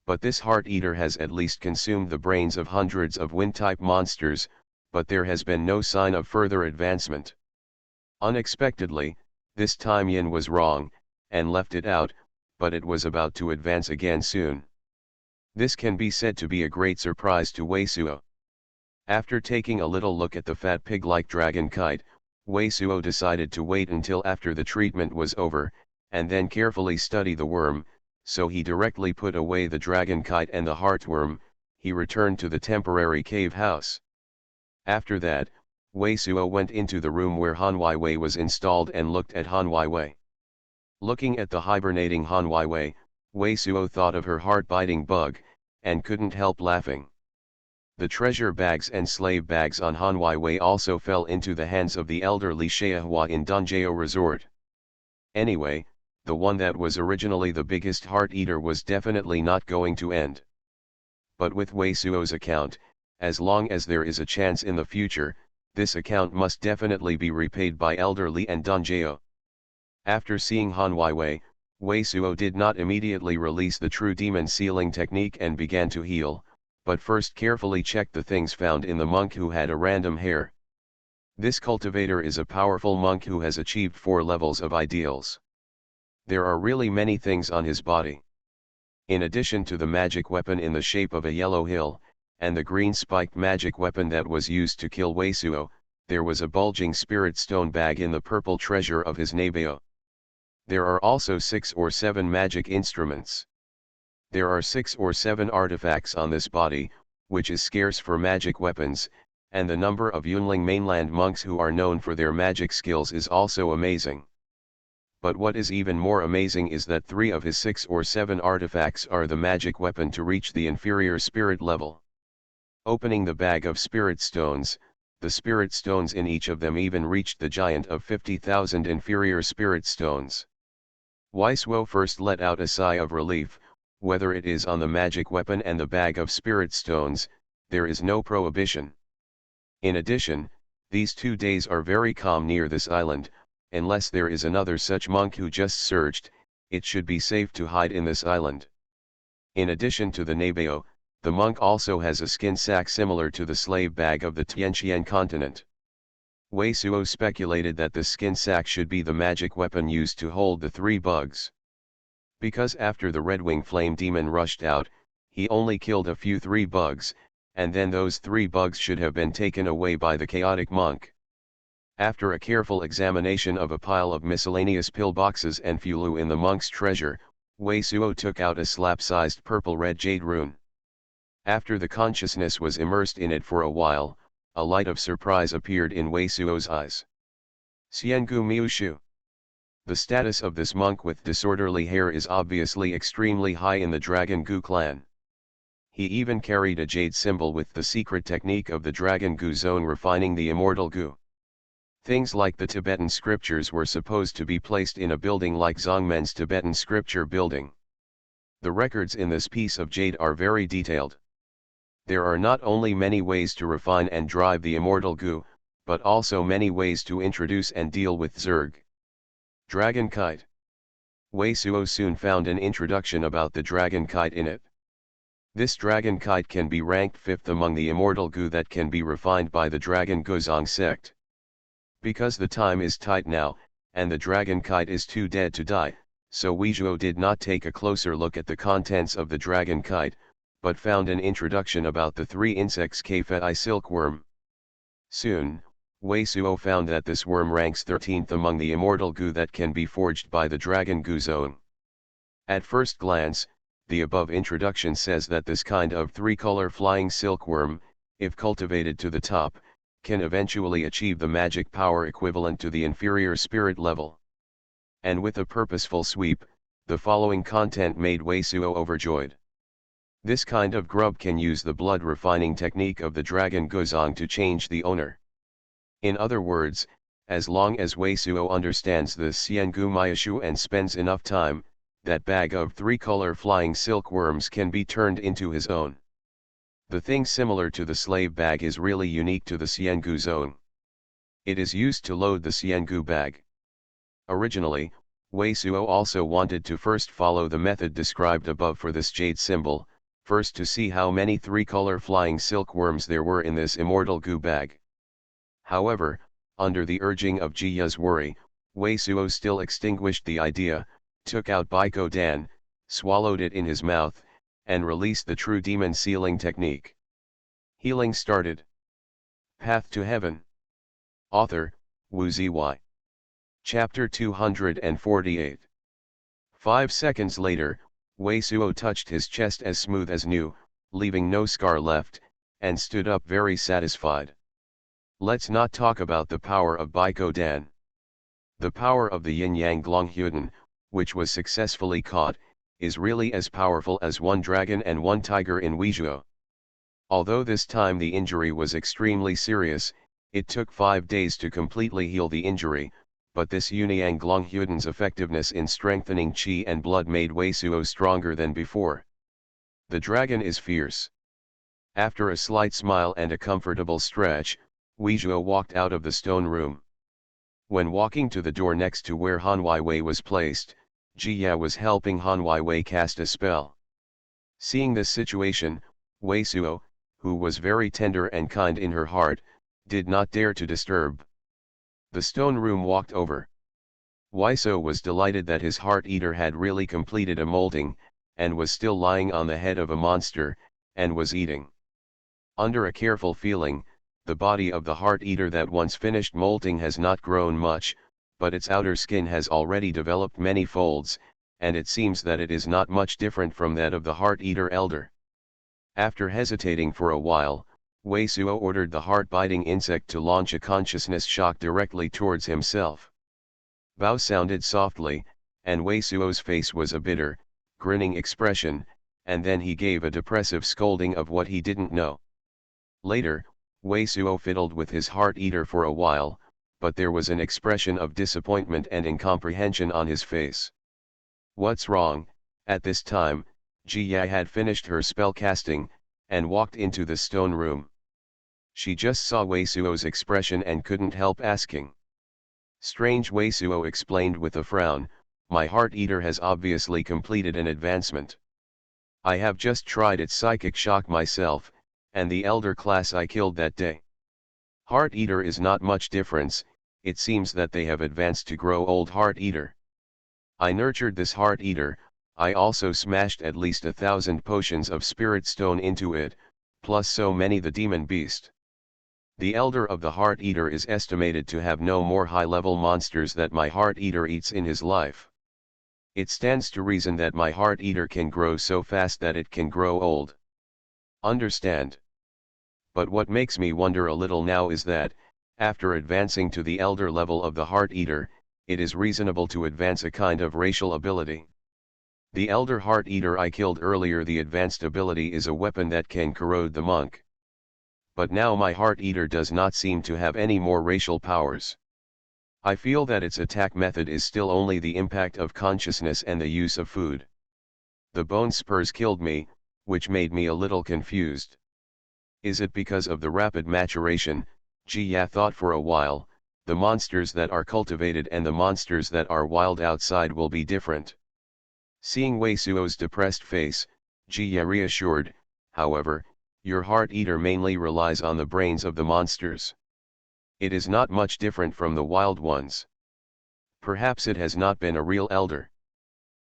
But this heart eater has at least consumed the brains of hundreds of wind-type monsters, but there has been no sign of further advancement. Unexpectedly, this time Yin was wrong, and left it out, but it was about to advance again soon. This can be said to be a great surprise to Wei Suo. After taking a little look at the fat pig-like dragon kite, Wei Suo decided to wait until after the treatment was over, and then carefully study the worm, so he directly put away the dragon kite and the heartworm. He returned to the temporary cave house. After that, Wei Suo went into the room where Han Weiwei was installed and looked at Han Weiwei. Looking at the hibernating Han Weiwei, Wei Suo thought of her heart-biting bug, and couldn't help laughing. The treasure bags and slave bags on Han Weiwei also fell into the hands of the elderly Xuanhuan in Dongjao Resort. Anyway, the one that was originally the biggest heart eater was definitely not going to end. But with Wei Suo's account, as long as there is a chance in the future, this account must definitely be repaid by Elder Li and Don Jao. After seeing Han Weiwei, Wei Suo did not immediately release the true demon sealing technique and began to heal, but first carefully checked the things found in the monk who had a random hair. This cultivator is a powerful monk who has achieved 4 levels of ideals. There are really many things on his body. In addition to the magic weapon in the shape of a yellow hill, and the green spiked magic weapon that was used to kill Wei Suo, there was a bulging spirit stone bag in the purple treasure of his Nabeo. There are also 6 or 7 magic instruments. There are 6 or 7 artifacts on this body, which is scarce for magic weapons, and the number of Yunling mainland monks who are known for their magic skills is also amazing. But what is even more amazing is that 3 of his 6 or 7 artifacts are the magic weapon to reach the inferior spirit level. Opening the bag of spirit stones, the spirit stones in each of them even reached the giant of 50,000 inferior spirit stones. Wei Suo first let out a sigh of relief. Whether it is on the magic weapon and the bag of spirit stones, there is no prohibition. In addition, these 2 days are very calm near this island. Unless there is another such monk who just surged, it should be safe to hide in this island. In addition to the Nabeo, the monk also has a skin sack similar to the slave bag of the Tianqian continent. Wei Suo speculated that the skin sack should be the magic weapon used to hold the 3 bugs. Because after the Redwing Flame Demon rushed out, he only killed a few 3 bugs, and then those 3 bugs should have been taken away by the chaotic monk. After a careful examination of a pile of miscellaneous pillboxes and fulu in the monk's treasure, Wei Suo took out a slap-sized purple-red jade rune. After the consciousness was immersed in it for a while, a light of surprise appeared in Wei Suo's eyes. Xiangu Miushu. The status of this monk with disorderly hair is obviously extremely high in the Dragon Gu clan. He even carried a jade symbol with the secret technique of the Dragon Gu zone refining the immortal Gu. Things like the Tibetan scriptures were supposed to be placed in a building like Zongmen's Tibetan scripture building. The records in this piece of jade are very detailed. There are not only many ways to refine and drive the immortal Gu, but also many ways to introduce and deal with Zerg. Dragon Kite. Wei Suo soon found an introduction about the Dragon Kite in it. This Dragon Kite can be ranked 5th among the immortal Gu that can be refined by the Dragon Guzong sect. Because the time is tight now, and the Dragon Kite is too dead to die, so Wei Suo did not take a closer look at the contents of the Dragon Kite, but found an introduction about the 3 insects Kafei silkworm. Soon, Wei Suo found that this worm ranks 13th among the immortal Gu that can be forged by the Dragon Gu zone. At first glance, the above introduction says that this kind of 3-color flying silkworm, if cultivated to the top, can eventually achieve the magic power equivalent to the inferior spirit level. And with a purposeful sweep, the following content made Wei Suo overjoyed. This kind of grub can use the blood refining technique of the Dragon Guzong to change the owner. In other words, as long as Wei Suo understands the Xiangu Mayashu and spends enough time, that bag of 3-color flying silkworms can be turned into his own. The thing similar to the slave bag is really unique to the Xiangu zone. It is used to load the Xiangu bag. Originally, Wei Suo also wanted to first follow the method described above for this jade symbol, first to see how many 3-color flying silkworms there were in this immortal Gu bag. However, under the urging of Jiya's worry, Wei Suo still extinguished the idea, took out Baiko Dan, swallowed it in his mouth, and released the true demon sealing technique. Healing started. Path to Heaven. Author, Wu Ziyi. Chapter 248. 5 seconds later, Wei Suo touched his chest as smooth as new, leaving no scar left, and stood up very satisfied. Let's not talk about the power of Baiko Dan. The power of the yin-yang Glonghyuden, which was successfully caught, is really as powerful as 1 dragon and 1 tiger in Weizhou. Although this time the injury was extremely serious, it took 5 days to completely heal the injury, but this Yunyang Glonghyuden's effectiveness in strengthening qi and blood made Wei Suo stronger than before. The dragon is fierce. After a slight smile and a comfortable stretch, Wei Zhuo walked out of the stone room. When walking to the door next to where Han Weiwei was placed, Jia was helping Han Weiwei cast a spell. Seeing this situation, Wei Suo, who was very tender and kind in her heart, did not dare to disturb. The stone room walked over. Wei Suo was delighted that his heart eater had really completed a molding, and was still lying on the head of a monster, and was eating. Under a careful feeling, the body of the heart eater that once finished molting has not grown much, but its outer skin has already developed many folds, and it seems that it is not much different from that of the heart eater elder. After hesitating for a while, Wei Suo ordered the heart-biting insect to launch a consciousness shock directly towards himself. Bao sounded softly, and Wei Suo's face was a bitter, grinning expression, and then he gave a depressive scolding of what he didn't know. Later, Wei Suo fiddled with his heart eater for a while, but there was an expression of disappointment and incomprehension on his face. "What's wrong?" At this time, Jia had finished her spell casting, and walked into the stone room. She just saw Wei Suo's expression and couldn't help asking. "Strange," Wei Suo explained with a frown, "my heart eater has obviously completed an advancement. I have just tried its psychic shock myself, and the elder class I killed that day. Heart eater is not much difference, it seems that they have advanced to grow old heart eater. I nurtured this heart eater, I also smashed at least 1,000 potions of spirit stone into it, plus so many the demon beast. The elder of the heart eater is estimated to have no more high-level monsters that my heart eater eats in his life. It stands to reason that my heart eater can grow so fast that it can grow old. Understand? But what makes me wonder a little now is that, after advancing to the elder level of the heart eater, it is reasonable to advance a kind of racial ability. The elder heart eater I killed earlier, the advanced ability is a weapon that can corrode the monk. But now my heart eater does not seem to have any more racial powers. I feel that its attack method is still only the impact of consciousness and the use of food. The bone spurs killed me, which made me a little confused. Is it because of the rapid maturation? Jia thought for a while. The monsters that are cultivated and the monsters that are wild outside will be different. Seeing Wei Suo's depressed face, Jia reassured, however, your heart eater mainly relies on the brains of the monsters. It is not much different from the wild ones. Perhaps it has not been a real elder.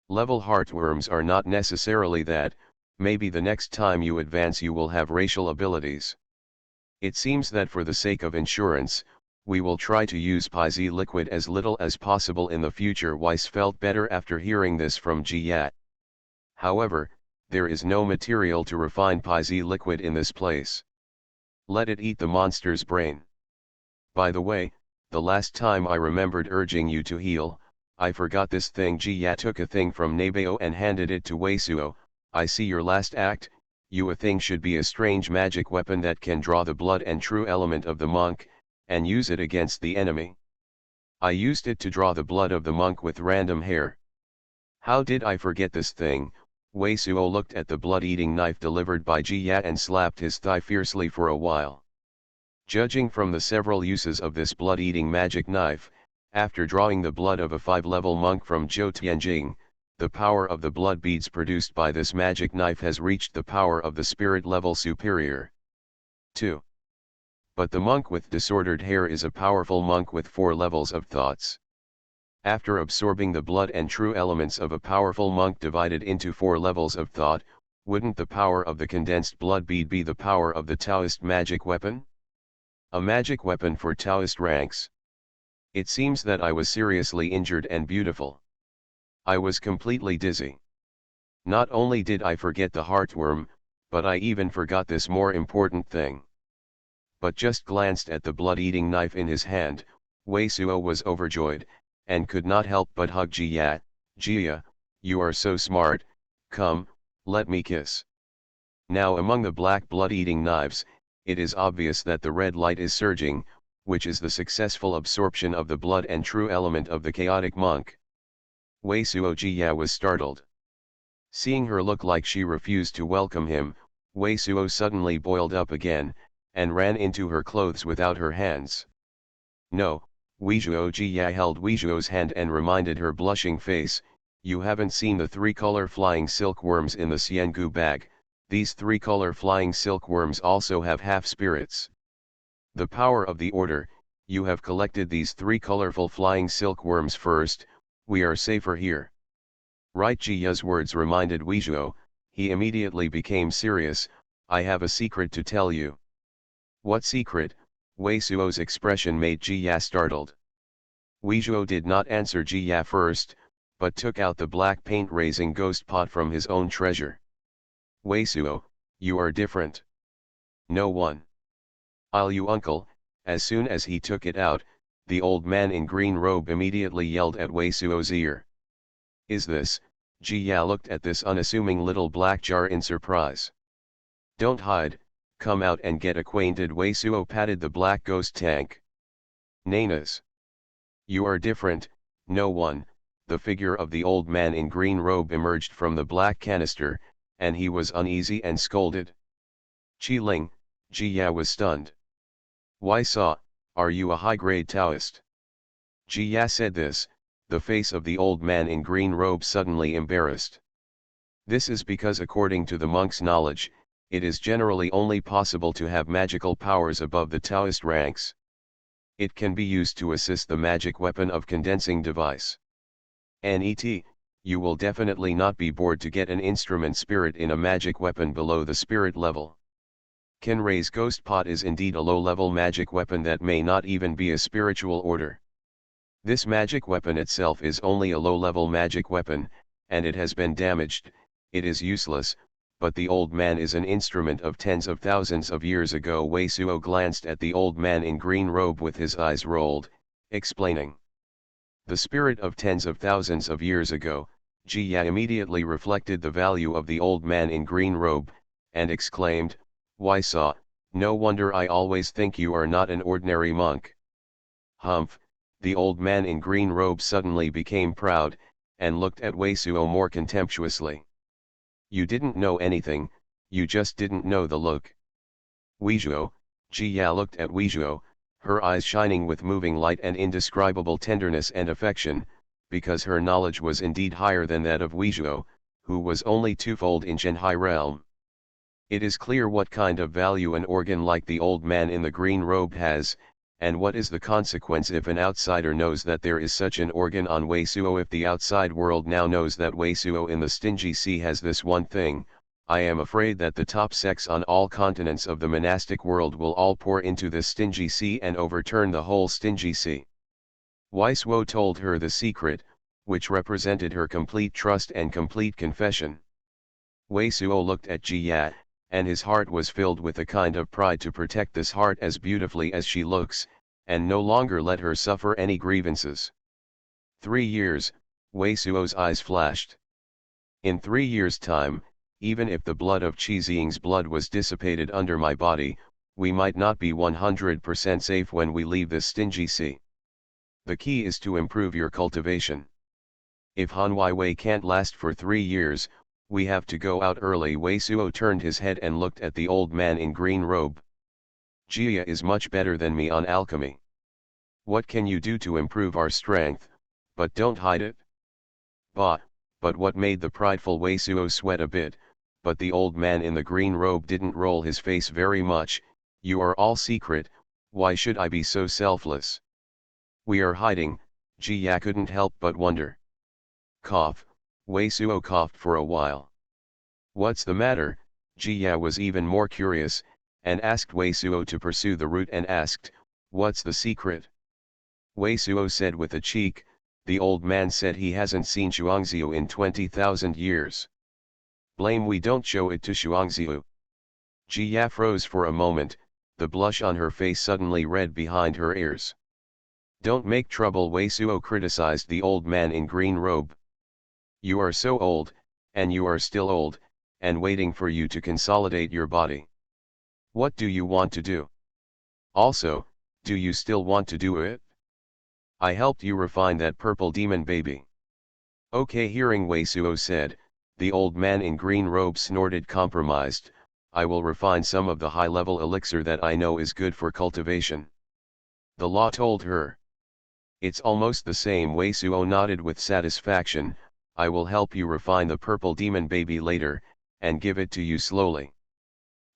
Level heartworms are not necessarily that, maybe the next time you advance you will have racial abilities. It seems that for the sake of insurance, we will try to use Pi-Z liquid as little as possible in the future. Weiss felt better after hearing this from Jia. However, there is no material to refine Pi-Z liquid in this place. Let it eat the monster's brain. By the way, the last time I remembered urging you to heal, I forgot this thing. Jia took a thing from Nebeo and handed it to Wei Suo. I see your last act, a thing should be a strange magic weapon that can draw the blood and true element of the monk, and use it against the enemy. I used it to draw the blood of the monk with random hair. How did I forget this thing? Wei Suo looked at the blood-eating knife delivered by Jia and slapped his thigh fiercely for a while. Judging from the several uses of this blood-eating magic knife, after drawing the blood of a 5-level monk from Zhou Tianjing, the power of the blood beads produced by this magic knife has reached the power of the spirit level superior. 2. But the monk with disordered hair is a powerful monk with 4 levels of thoughts. After absorbing the blood and true elements of a powerful monk divided into 4 levels of thought, wouldn't the power of the condensed blood bead be the power of the Taoist magic weapon? A magic weapon for Taoist ranks. It seems that I was seriously injured and beautiful. I was completely dizzy. Not only did I forget the heartworm, but I even forgot this more important thing. But just glanced at the blood-eating knife in his hand, Wei Suo was overjoyed, and could not help but hug Jia. Jia, you are so smart, come, let me kiss. Now among the black blood-eating knives, it is obvious that the red light is surging, which is the successful absorption of the blood and true element of the chaotic monk. Wei Suo. Jia was startled. Seeing her look like she refused to welcome him, Wei Suo suddenly boiled up again, and ran into her clothes without her hands. No, Weizhuo Jia held Weizhuo's hand and reminded her blushing face, you haven't seen the three-color flying silkworms in the Xiangu bag, these three-color flying silkworms also have half-spirits. The power of the order, you have collected these three colorful flying silkworms first, we are safer here. Right, Jiya's words reminded Weizhuo, he immediately became serious, I have a secret to tell you. What secret? Wei Suo's expression made Jiya startled. Weizhuo did not answer Jiya first, but took out the black paint-raising ghost pot from his own treasure. Wei Suo, you are different. No one. I'll you uncle. As soon as he took it out, the old man in green robe immediately yelled at Wei Suo's ear. Is this? Jiya looked at this unassuming little black jar in surprise. Don't hide, come out and get acquainted. Wei Suo patted the black ghost tank. Nanas. You are different, no one. The figure of the old man in green robe emerged from the black canister, and he was uneasy and scolded. Qi Ling, Jiya was stunned. Why Sa, are you a high-grade Taoist? Jiya said this, the face of the old man in green robe suddenly embarrassed. This is because according to the monk's knowledge, it is generally only possible to have magical powers above the Taoist ranks. It can be used to assist the magic weapon of condensing device. Net, you will definitely not be bored to get an instrument spirit in a magic weapon below the spirit level. Kenrei's ghost pot is indeed a low-level magic weapon that may not even be a spiritual order. This magic weapon itself is only a low-level magic weapon, and it has been damaged, it is useless, but the old man is an instrument of tens of thousands of years ago. Wei Suo glanced at the old man in green robe with his eyes rolled, explaining. The spirit of tens of thousands of years ago, Jiya immediately reflected the value of the old man in green robe, and exclaimed, Why Sa, no wonder I always think you are not an ordinary monk. Humph, the old man in green robe suddenly became proud, and looked at Wei Suo more contemptuously. You didn't know anything, you just didn't know the look. Weizhuo, Jiya looked at Weizhuo, her eyes shining with moving light and indescribable tenderness and affection, because her knowledge was indeed higher than that of Weizhuo, who was only twofold in Shanghai realm. It is clear what kind of value an organ like the old man in the green robe has, and what is the consequence if an outsider knows that there is such an organ on Wei Suo. If the outside world now knows that Wei Suo in the Stingy Sea has this one thing, I am afraid that the top sects on all continents of the monastic world will all pour into this Stingy Sea and overturn the whole Stingy Sea. Wei Suo told her the secret, which represented her complete trust and complete confession. Wei Suo looked at Jiya, and his heart was filled with a kind of pride to protect this heart as beautifully as she looks, and no longer let her suffer any grievances. 3 years, Wei Suo's eyes flashed. In 3 years' time, even if the blood of Qi Xing's blood was dissipated under my body, we might not be 100% safe when we leave this Stingy Sea. The key is to improve your cultivation. If Han Wei can't last for 3 years, we have to go out early. Wei Suo turned his head and looked at the old man in green robe. Jia is much better than me on alchemy. What can you do to improve our strength, but don't hide it? But what made the prideful Wei Suo sweat a bit, but the old man in the green robe didn't roll his face very much. You are all secret, why should I be so selfless? We are hiding, Jia couldn't help but wonder. Cough, Wei Suo coughed for a while. What's the matter? Jia was even more curious, and asked Wei Suo to pursue the route and asked, what's the secret? Wei Suo said with a cheek, the old man said he hasn't seen Xuanziu in 20,000 years. Blame we don't show it to Xuanziu. Jia froze for a moment, the blush on her face suddenly red behind her ears. Don't make trouble, Wei Suo criticized the old man in green robe. You are so old, and you are still old, and waiting for you to consolidate your body. What do you want to do? Also, do you still want to do it? I helped you refine that purple demon baby. Okay, hearing Wei Suo said, the old man in green robe snorted compromised, I will refine some of the high-level elixir that I know is good for cultivation. The law told her. It's almost the same. Wei Suo nodded with satisfaction. I will help you refine the purple demon baby later, and give it to you slowly.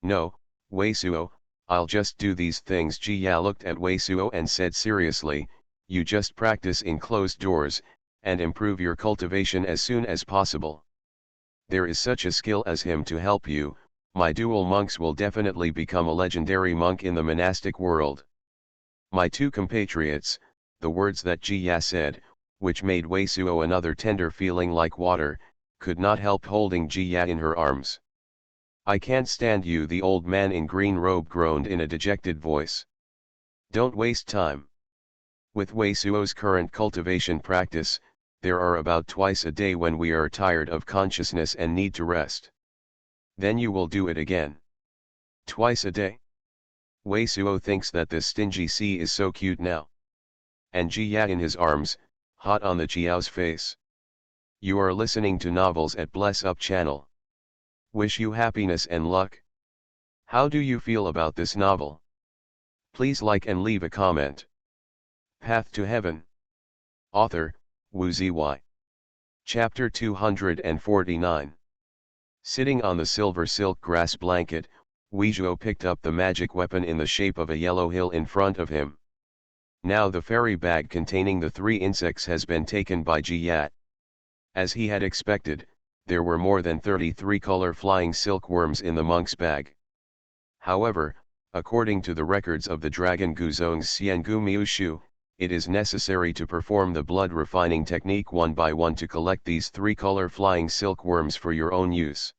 No, Wei Suo, I'll just do these things. Ji Ya looked at Wei Suo and said seriously, you just practice in closed doors, and improve your cultivation as soon as possible. There is such a skill as him to help you. My dual monks will definitely become a legendary monk in the monastic world. My two compatriots, the words that Ji Ya said, which made Wei Suo another tender feeling like water, could not help holding Ji Ya in her arms. I can't stand you, the old man in green robe groaned in a dejected voice. Don't waste time. With Wei Suo's current cultivation practice, there are about twice a day when we are tired of consciousness and need to rest. Then you will do it again. Twice a day? Wei Suo thinks that this stingy C is so cute now. And Ji Ya in his arms, hot on the Chiao's face. You are listening to Novels at Bless Up channel. Wish you happiness and luck. How do you feel about this novel? Please like and leave a comment. Path to Heaven. Author, Wu Zy. Chapter 249. Sitting on the silver silk grass blanket, Wei Suo picked up the magic weapon in the shape of a yellow hill in front of him. Now the fairy bag containing the 3 insects has been taken by Ji Ya. As he had expected, there were more than 33 color flying silkworms in the monk's bag. However, according to the records of the Dragon Guzong's Xiangu Miushu, it is necessary to perform the blood refining technique one by one to collect these 3 color flying silkworms for your own use.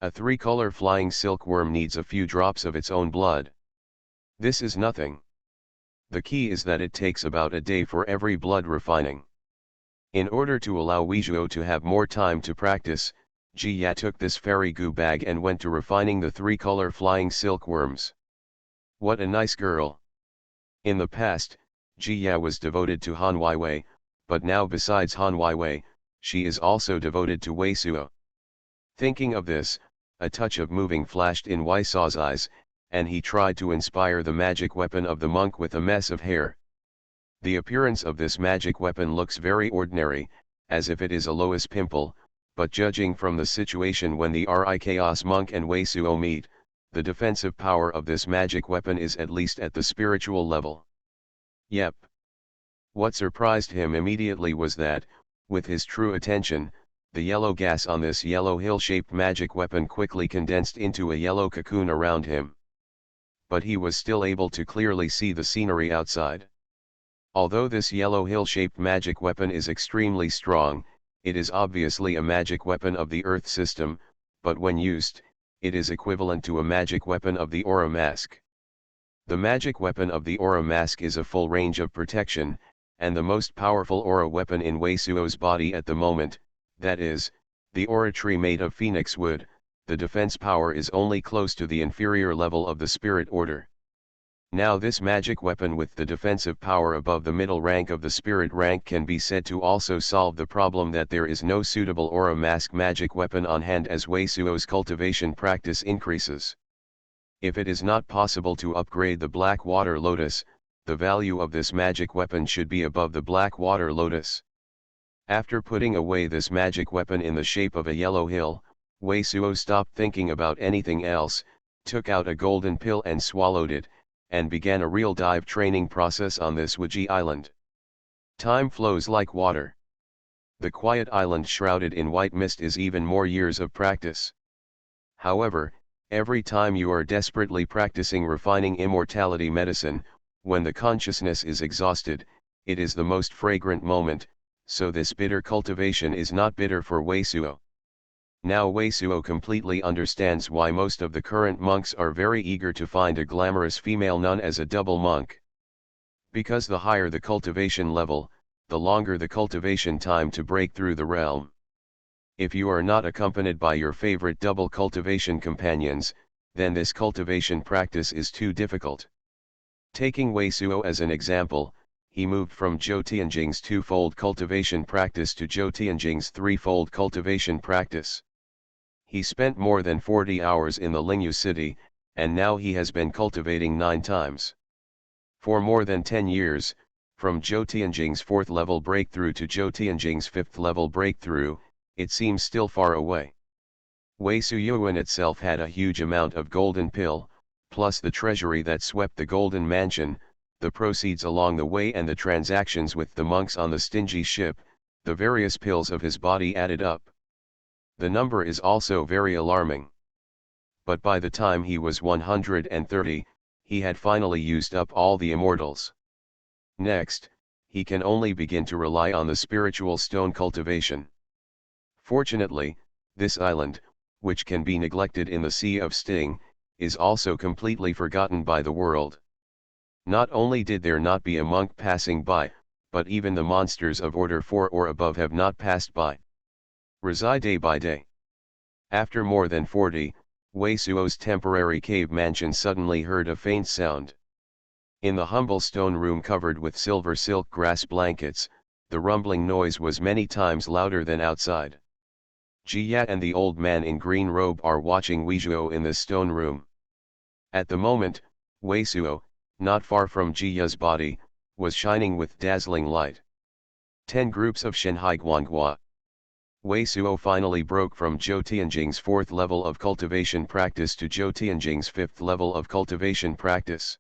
A 3 color flying silkworm needs a few drops of its own blood. This is nothing. The key is that it takes about a day for every blood refining. In order to allow Wei Suo to have more time to practice, Ji Ya took this fairy goo bag and went to refining the 3 color flying silkworms. What a nice girl. In the past, Ji Ya was devoted to Han Weiwei, but now besides Han Weiwei, she is also devoted to Wei Suo. Thinking of this, a touch of moving flashed in Wei Suo's eyes, and he tried to inspire the magic weapon of the monk with a mess of hair. The appearance of this magic weapon looks very ordinary, as if it is a Lois pimple, but judging from the situation when the Chaos monk and Wei Suo meet, the defensive power of this magic weapon is at least at the spiritual level. Yep. What surprised him immediately was that, with his true attention, the yellow gas on this yellow hill-shaped magic weapon quickly condensed into a yellow cocoon around him. But he was still able to clearly see the scenery outside. Although this yellow hill-shaped magic weapon is extremely strong, it is obviously a magic weapon of the Earth system, but when used, it is equivalent to a magic weapon of the Aura Mask. The magic weapon of the Aura Mask is a full range of protection, and the most powerful aura weapon in Wei Suo's body at the moment, that is, the aura tree made of phoenix wood. The defense power is only close to the inferior level of the spirit order. Now this magic weapon with the defensive power above the middle rank of the spirit rank can be said to also solve the problem that there is no suitable aura mask magic weapon on hand as Wei Suo's cultivation practice increases. If it is not possible to upgrade the Black Water Lotus, the value of this magic weapon should be above the Black Water Lotus. After putting away this magic weapon in the shape of a yellow hill, Wei Suo stopped thinking about anything else, took out a golden pill and swallowed it, and began a real dive training process on this Wuji island. Time flows like water. The quiet island shrouded in white mist is even more years of practice. However, every time you are desperately practicing refining immortality medicine, when the consciousness is exhausted, it is the most fragrant moment, so this bitter cultivation is not bitter for Wei Suo. Now Wei Suo completely understands why most of the current monks are very eager to find a glamorous female nun as a double monk. Because the higher the cultivation level, the longer the cultivation time to break through the realm. If you are not accompanied by your favorite double cultivation companions, then this cultivation practice is too difficult. Taking Wei Suo as an example, he moved from Zhou Tianjing's 2-fold cultivation practice to Zhou Tianjing's 3-fold cultivation practice. He spent more than 40 hours in the Lingyu city, and now he has been cultivating 9 times. For more than 10 years, from Zhou Tianjing's 4th level breakthrough to Zhou Tianjing's 5th level breakthrough, it seems still far away. Wei Xuanhuan itself had a huge amount of golden pill, plus the treasury that swept the golden mansion, the proceeds along the way and the transactions with the monks on the stingy ship, the various pills of his body added up. The number is also very alarming. But by the time he was 130, he had finally used up all the immortals. Next, he can only begin to rely on the spiritual stone cultivation. Fortunately, this island, which can be neglected in the Sea of Sting, is also completely forgotten by the world. Not only did there not be a monk passing by, but even the monsters of Order 4 or above have not passed by. Reside day by day. After more than 40, Wei Suo's temporary cave mansion suddenly heard a faint sound. In the humble stone room covered with silver silk grass blankets, the rumbling noise was many times louder than outside. Jia and the old man in green robe are watching Wei Zhuo in this stone room. At the moment, Wei Suo, not far from Jiya's body, was shining with dazzling light. 10 groups of Shenhai Guanghua. Wei Suo finally broke from Zhou Tianjing's 4th level of cultivation practice to Zhou Tianjing's 5th level of cultivation practice.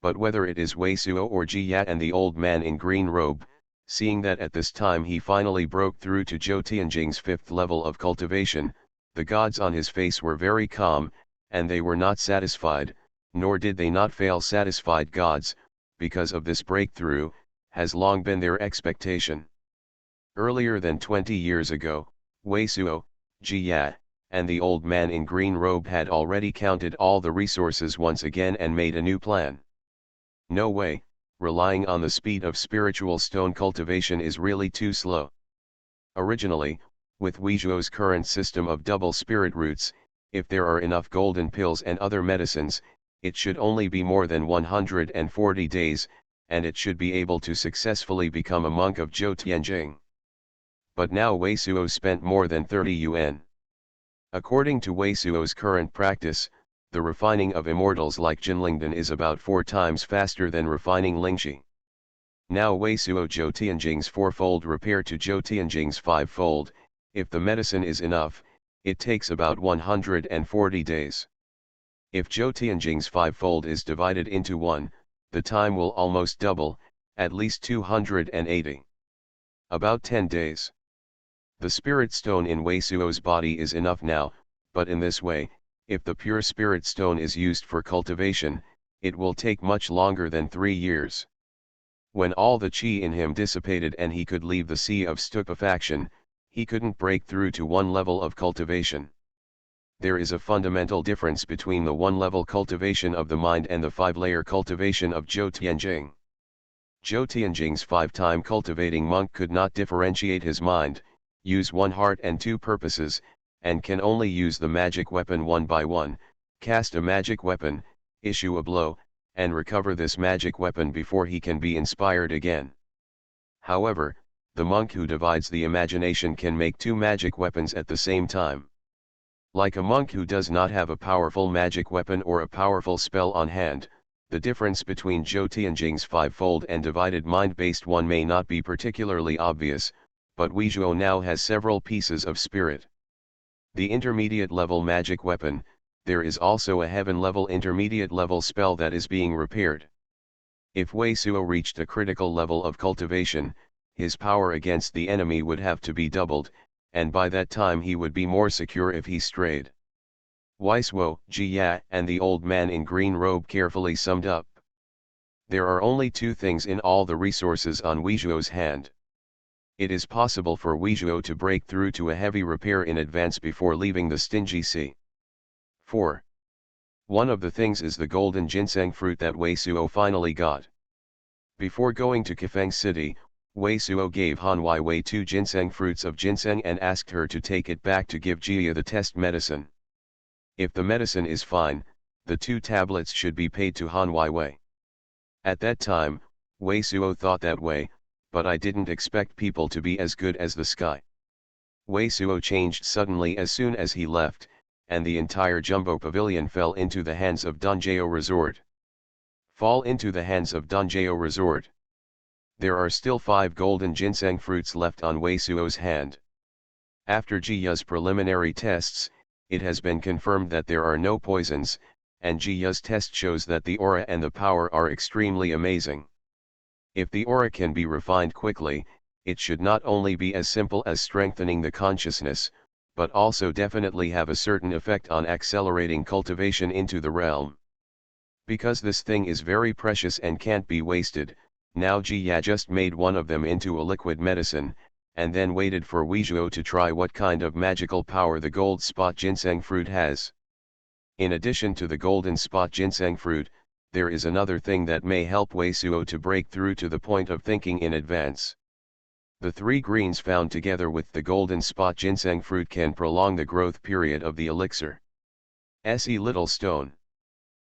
But whether it is Wei Suo or Jiya and the old man in green robe, seeing that at this time he finally broke through to Zhou Tianjing's 5th level of cultivation, the gods on his face were very calm, and they were not satisfied, nor did they not fail. Satisfied gods, because of this breakthrough, has long been their expectation. Earlier than 20 years ago, Wei Suo, Jiya, and the old man in green robe had already counted all the resources once again and made a new plan. No way, relying on the speed of spiritual stone cultivation is really too slow. Originally, with Wei Zhuo's current system of double spirit roots, if there are enough golden pills and other medicines, it should only be more than 140 days, and it should be able to successfully become a monk of Zhou Tianjing. But now Wei Suo spent more than 30 yuan. According to Wei Suo's current practice, the refining of immortals like Jinlingdan is about 4 times faster than refining Lingxi. Now Wei Suo Zhou Tianjing's 4-fold repair to Zhou Tianjing's 5-fold, if the medicine is enough, it takes about 140 days. If Zhou Tianjing's 5-fold is divided into 1, the time will almost double, at least 280. About 10 days. The spirit stone in Wei Suo's body is enough now, but in this way, if the pure spirit stone is used for cultivation, it will take much longer than 3 years. When all the qi in him dissipated and he could leave the sea of stupefaction, he couldn't break through to 1 level of cultivation. There is a fundamental difference between the 1-level cultivation of the mind and the 5-layer cultivation of Zhou Tianjing. Zhou Tianjing's 5-time cultivating monk could not differentiate his mind, use 1 heart and 2 purposes, and can only use the magic weapon one by one, cast a magic weapon, issue a blow, and recover this magic weapon before he can be inspired again. However, the monk who divides the imagination can make 2 magic weapons at the same time. Like a monk who does not have a powerful magic weapon or a powerful spell on hand, the difference between Zhou Tianjing's 5-fold and divided mind-based one may not be particularly obvious, but Wei Zhuo now has several pieces of spirit. The intermediate level magic weapon, there is also a heaven level intermediate level spell that is being repaired. If Wei Suo reached a critical level of cultivation, his power against the enemy would have to be doubled, and by that time he would be more secure if he strayed. Wei Suo, Jiya, and the old man in green robe carefully summed up. There are only 2 things in all the resources on Wei Zhuo's hand. It is possible for Wei Zhuo to break through to a heavy repair in advance before leaving the stingy sea. 4. One of the things is the golden ginseng fruit that Wei Suo finally got. Before going to Kafeng City, Wei Suo gave Han Wei 2 ginseng fruits of ginseng and asked her to take it back to give Jia the test medicine. If the medicine is fine, the 2 tablets should be paid to Han Wei. At that time, Wei Suo thought that way, but I didn't expect people to be as good as the sky. Wei Suo changed suddenly as soon as he left, and the entire Jumbo Pavilion fell into the hands of Dunjao Resort. Fall into the hands of Dunjao Resort. There are still 5 golden ginseng fruits left on Wei Suo's hand. After Jiya's preliminary tests, it has been confirmed that there are no poisons, and Jiya's test shows that the aura and the power are extremely amazing. If the aura can be refined quickly, it should not only be as simple as strengthening the consciousness, but also definitely have a certain effect on accelerating cultivation into the realm. Because this thing is very precious and can't be wasted, now Jiya just made one of them into a liquid medicine, and then waited for Weizhuo to try what kind of magical power the gold spot ginseng fruit has. In addition to the golden spot ginseng fruit, there is another thing that may help Wei Suo to break through to the point of thinking in advance. The 3 greens found together with the golden spot ginseng fruit can prolong the growth period of the elixir. Se Little Stone.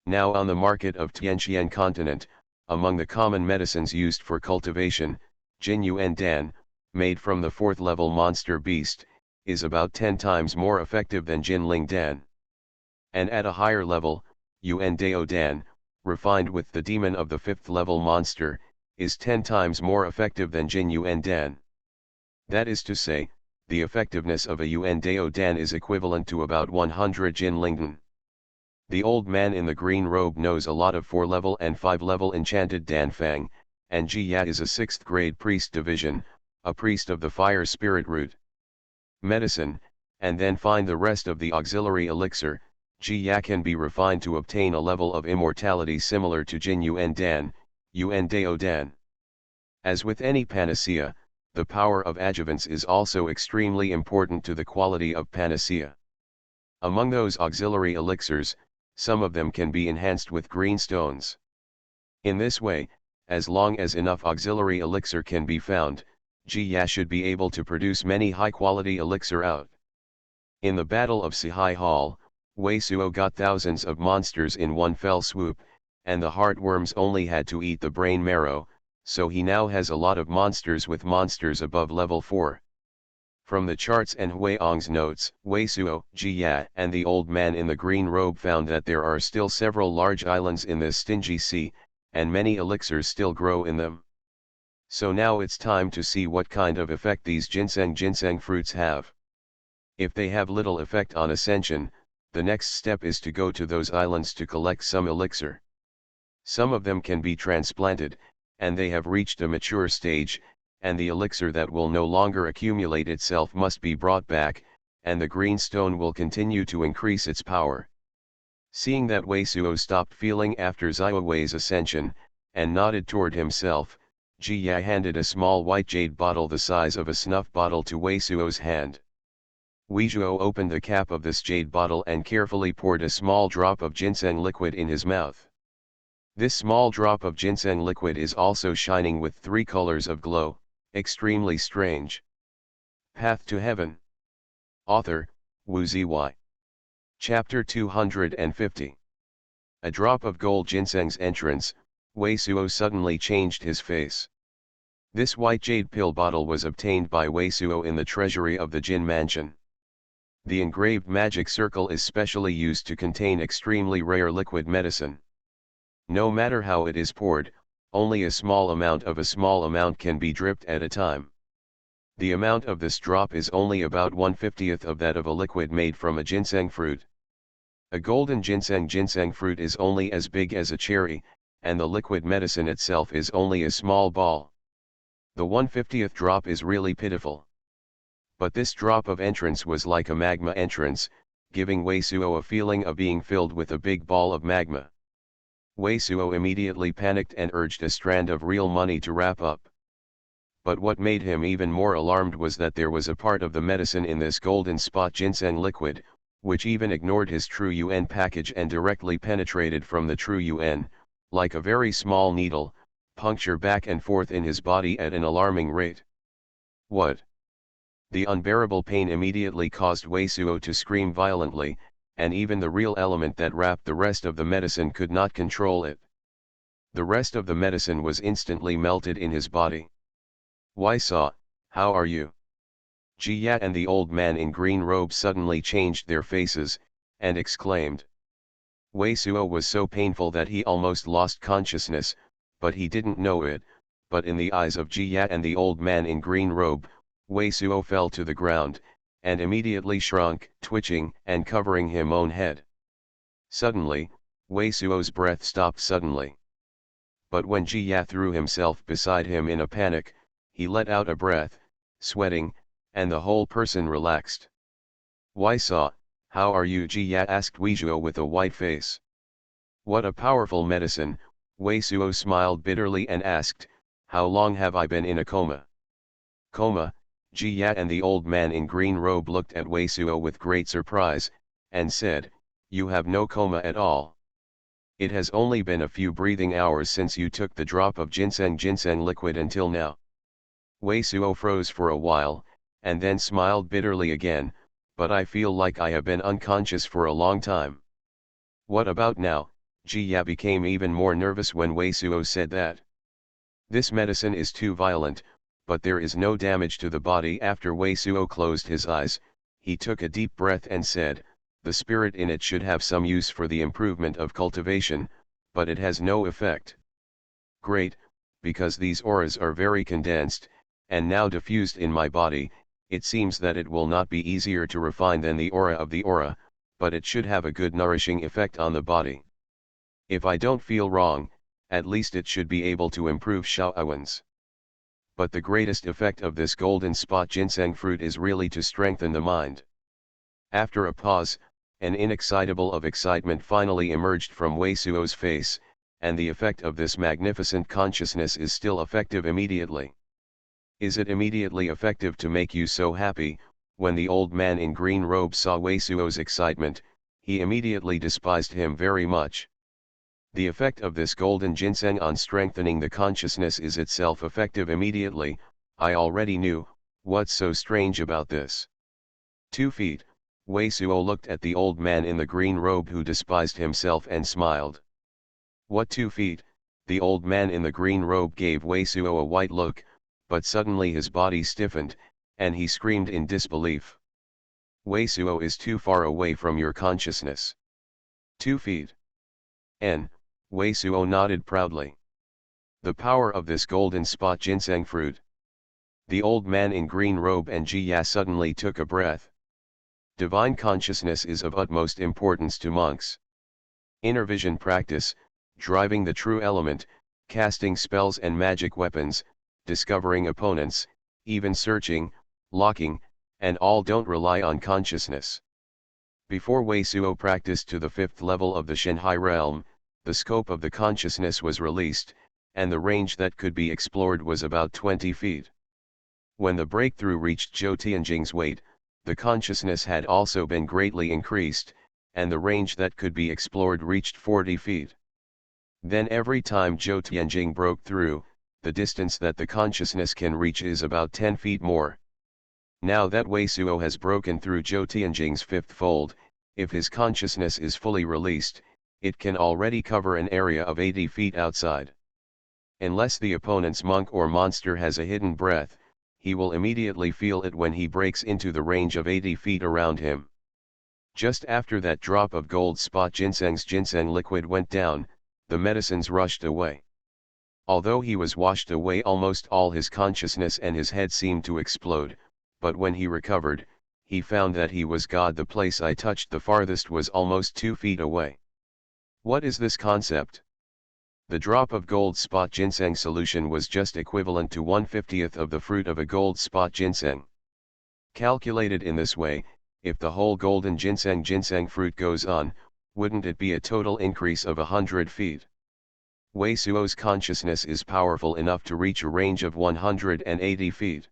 Now on the market of Tianqian continent, among the common medicines used for cultivation, Jin Yuan Dan, made from the 4th level monster beast, is about 10 times more effective than Jin Ling Dan. And at a higher level, Yuan Dao Dan, refined with the demon of the 5th level monster, is 10 times more effective than Jin Yuan Dan. That is to say, the effectiveness of a Yuan Dao Dan is equivalent to about 100 Jin Ling Dan. The old man in the green robe knows a lot of 4-level and 5-level enchanted Danfang, and Jiya is a 6th grade priest division, a priest of the fire spirit root. Medicine, and then find the rest of the auxiliary elixir. Jiya can be refined to obtain a level of immortality similar to Jin Yuan Dan, Yuan Dao Dan. As with any panacea, the power of adjuvants is also extremely important to the quality of panacea. Among those auxiliary elixirs, some of them can be enhanced with green stones. In this way, as long as enough auxiliary elixir can be found, Jiya should be able to produce many high-quality elixir out. In the Battle of Sihai Hall, Wei Suo got thousands of monsters in one fell swoop, and the heartworms only had to eat the brain marrow, so he now has a lot of monsters with monsters above level 4. From the charts and Huiong's notes, Wei Suo, Jiya, and the old man in the green robe found that there are still several large islands in this stingy sea, and many elixirs still grow in them. So now it's time to see what kind of effect these ginseng fruits have. If they have little effect on ascension, the next step is to go to those islands to collect some elixir. Some of them can be transplanted, and they have reached a mature stage, and the elixir that will no longer accumulate itself must be brought back, and the green stone will continue to increase its power. Seeing that Wei Suo stopped feeling after Ziwei's ascension, and nodded toward himself, Jiya handed a small white jade bottle the size of a snuff bottle to Wei Suo's hand. Weizhuo opened the cap of this jade bottle and carefully poured a small drop of ginseng liquid in his mouth. This small drop of ginseng liquid is also shining with 3 colors of glow, extremely strange. Path to Heaven. Author, Wu Ziyi. Chapter 250. A drop of gold ginseng's entrance, Wei Suo suddenly changed his face. This white jade pill bottle was obtained by Wei Suo in the treasury of the Jin Mansion. The engraved magic circle is specially used to contain extremely rare liquid medicine. No matter how it is poured, only a small amount of a small amount can be dripped at a time. The amount of this drop is only about 1/50th of that of a liquid made from a ginseng fruit. A golden ginseng fruit is only as big as a cherry, and the liquid medicine itself is only a small ball. The 1/50th drop is really pitiful. But this drop of entrance was like a magma entrance, giving Wei Suo a feeling of being filled with a big ball of magma. Wei Suo immediately panicked and urged a strand of real money to wrap up. But what made him even more alarmed was that there was a part of the medicine in this golden spot ginseng liquid, which even ignored his true yuan package and directly penetrated from the true yuan, like a very small needle, puncture back and forth in his body at an alarming rate. What? The unbearable pain immediately caused Wei Suo to scream violently, and even the real element that wrapped the rest of the medicine could not control it. The rest of the medicine was instantly melted in his body. Wei Suo, how are you? Jia and the old man in green robe suddenly changed their faces, and exclaimed. Wei Suo was so painful that he almost lost consciousness, but he didn't know it, but in the eyes of Jia and the old man in green robe, Wei Suo fell to the ground, and immediately shrunk, twitching and covering his own head. Suddenly, Wei Suo's breath stopped suddenly. But when Jia threw himself beside him in a panic, he let out a breath, sweating, and the whole person relaxed. Wei Suo, how are you? Jia asked Wei Suo with a white face. What a powerful medicine, Wei Suo smiled bitterly and asked, how long have I been in a coma? Coma, Jia and the old man in green robe looked at Wei Suo with great surprise, and said, you have no coma at all. It has only been a few breathing hours since you took the drop of ginseng liquid until now. Wei Suo froze for a while, and then smiled bitterly again, but I feel like I have been unconscious for a long time. What about now? Jia became even more nervous when Wei Suo said that. This medicine is too violent, but there is no damage to the body. After Wei Suo closed his eyes, he took a deep breath and said, the spirit in it should have some use for the improvement of cultivation, but it has no effect. Great, because these auras are very condensed, and now diffused in my body, it seems that it will not be easier to refine than the aura of the aura, but it should have a good nourishing effect on the body. If I don't feel wrong, at least it should be able to improve Xuanhuan's. But the greatest effect of this golden spot ginseng fruit is really to strengthen the mind. After a pause, an inexcitable of excitement finally emerged from Wei Suo's face, and the effect of this magnificent consciousness is still effective immediately. Is it immediately effective to make you so happy? When the old man in green robe saw Wei Suo's excitement, he immediately despised him very much. The effect of this golden ginseng on strengthening the consciousness is itself effective immediately. I already knew, what's so strange about this? 2 feet, Wei Suo looked at the old man in the green robe who despised himself and smiled. What 2 feet? The old man in the green robe gave Wei Suo a white look, but suddenly his body stiffened, and he screamed in disbelief. Wei Suo is too far away from your consciousness. 2 feet. Wei Suo nodded proudly. The power of this golden spot ginseng fruit. The old man in green robe and Jia suddenly took a breath. Divine consciousness is of utmost importance to monks. Inner vision practice, driving the true element, casting spells and magic weapons, discovering opponents, even searching, locking, and all don't rely on consciousness. Before Wei Suo practiced to the 5th level of the Shanghai realm, the scope of the consciousness was released, and the range that could be explored was about 20 feet. When the breakthrough reached Zhou Tianjing's weight, the consciousness had also been greatly increased, and the range that could be explored reached 40 feet. Then every time Zhou Tianjing broke through, the distance that the consciousness can reach is about 10 feet more. Now that Wei Suo has broken through Zhou Tianjing's 5th fold, if his consciousness is fully released, it can already cover an area of 80 feet outside. Unless the opponent's monk or monster has a hidden breath, he will immediately feel it when he breaks into the range of 80 feet around him. Just after that drop of gold spot ginseng liquid went down, the medicines rushed away. Although he was washed away almost all his consciousness and his head seemed to explode, but when he recovered, he found that he was God. The place I touched the farthest was almost 2 feet away. What is this concept? The drop of gold spot ginseng solution was just equivalent to 1/50th of the fruit of a gold spot ginseng. Calculated in this way, if the whole golden ginseng fruit goes on, wouldn't it be a total increase of 100 feet? Wei Suo's consciousness is powerful enough to reach a range of 180 feet.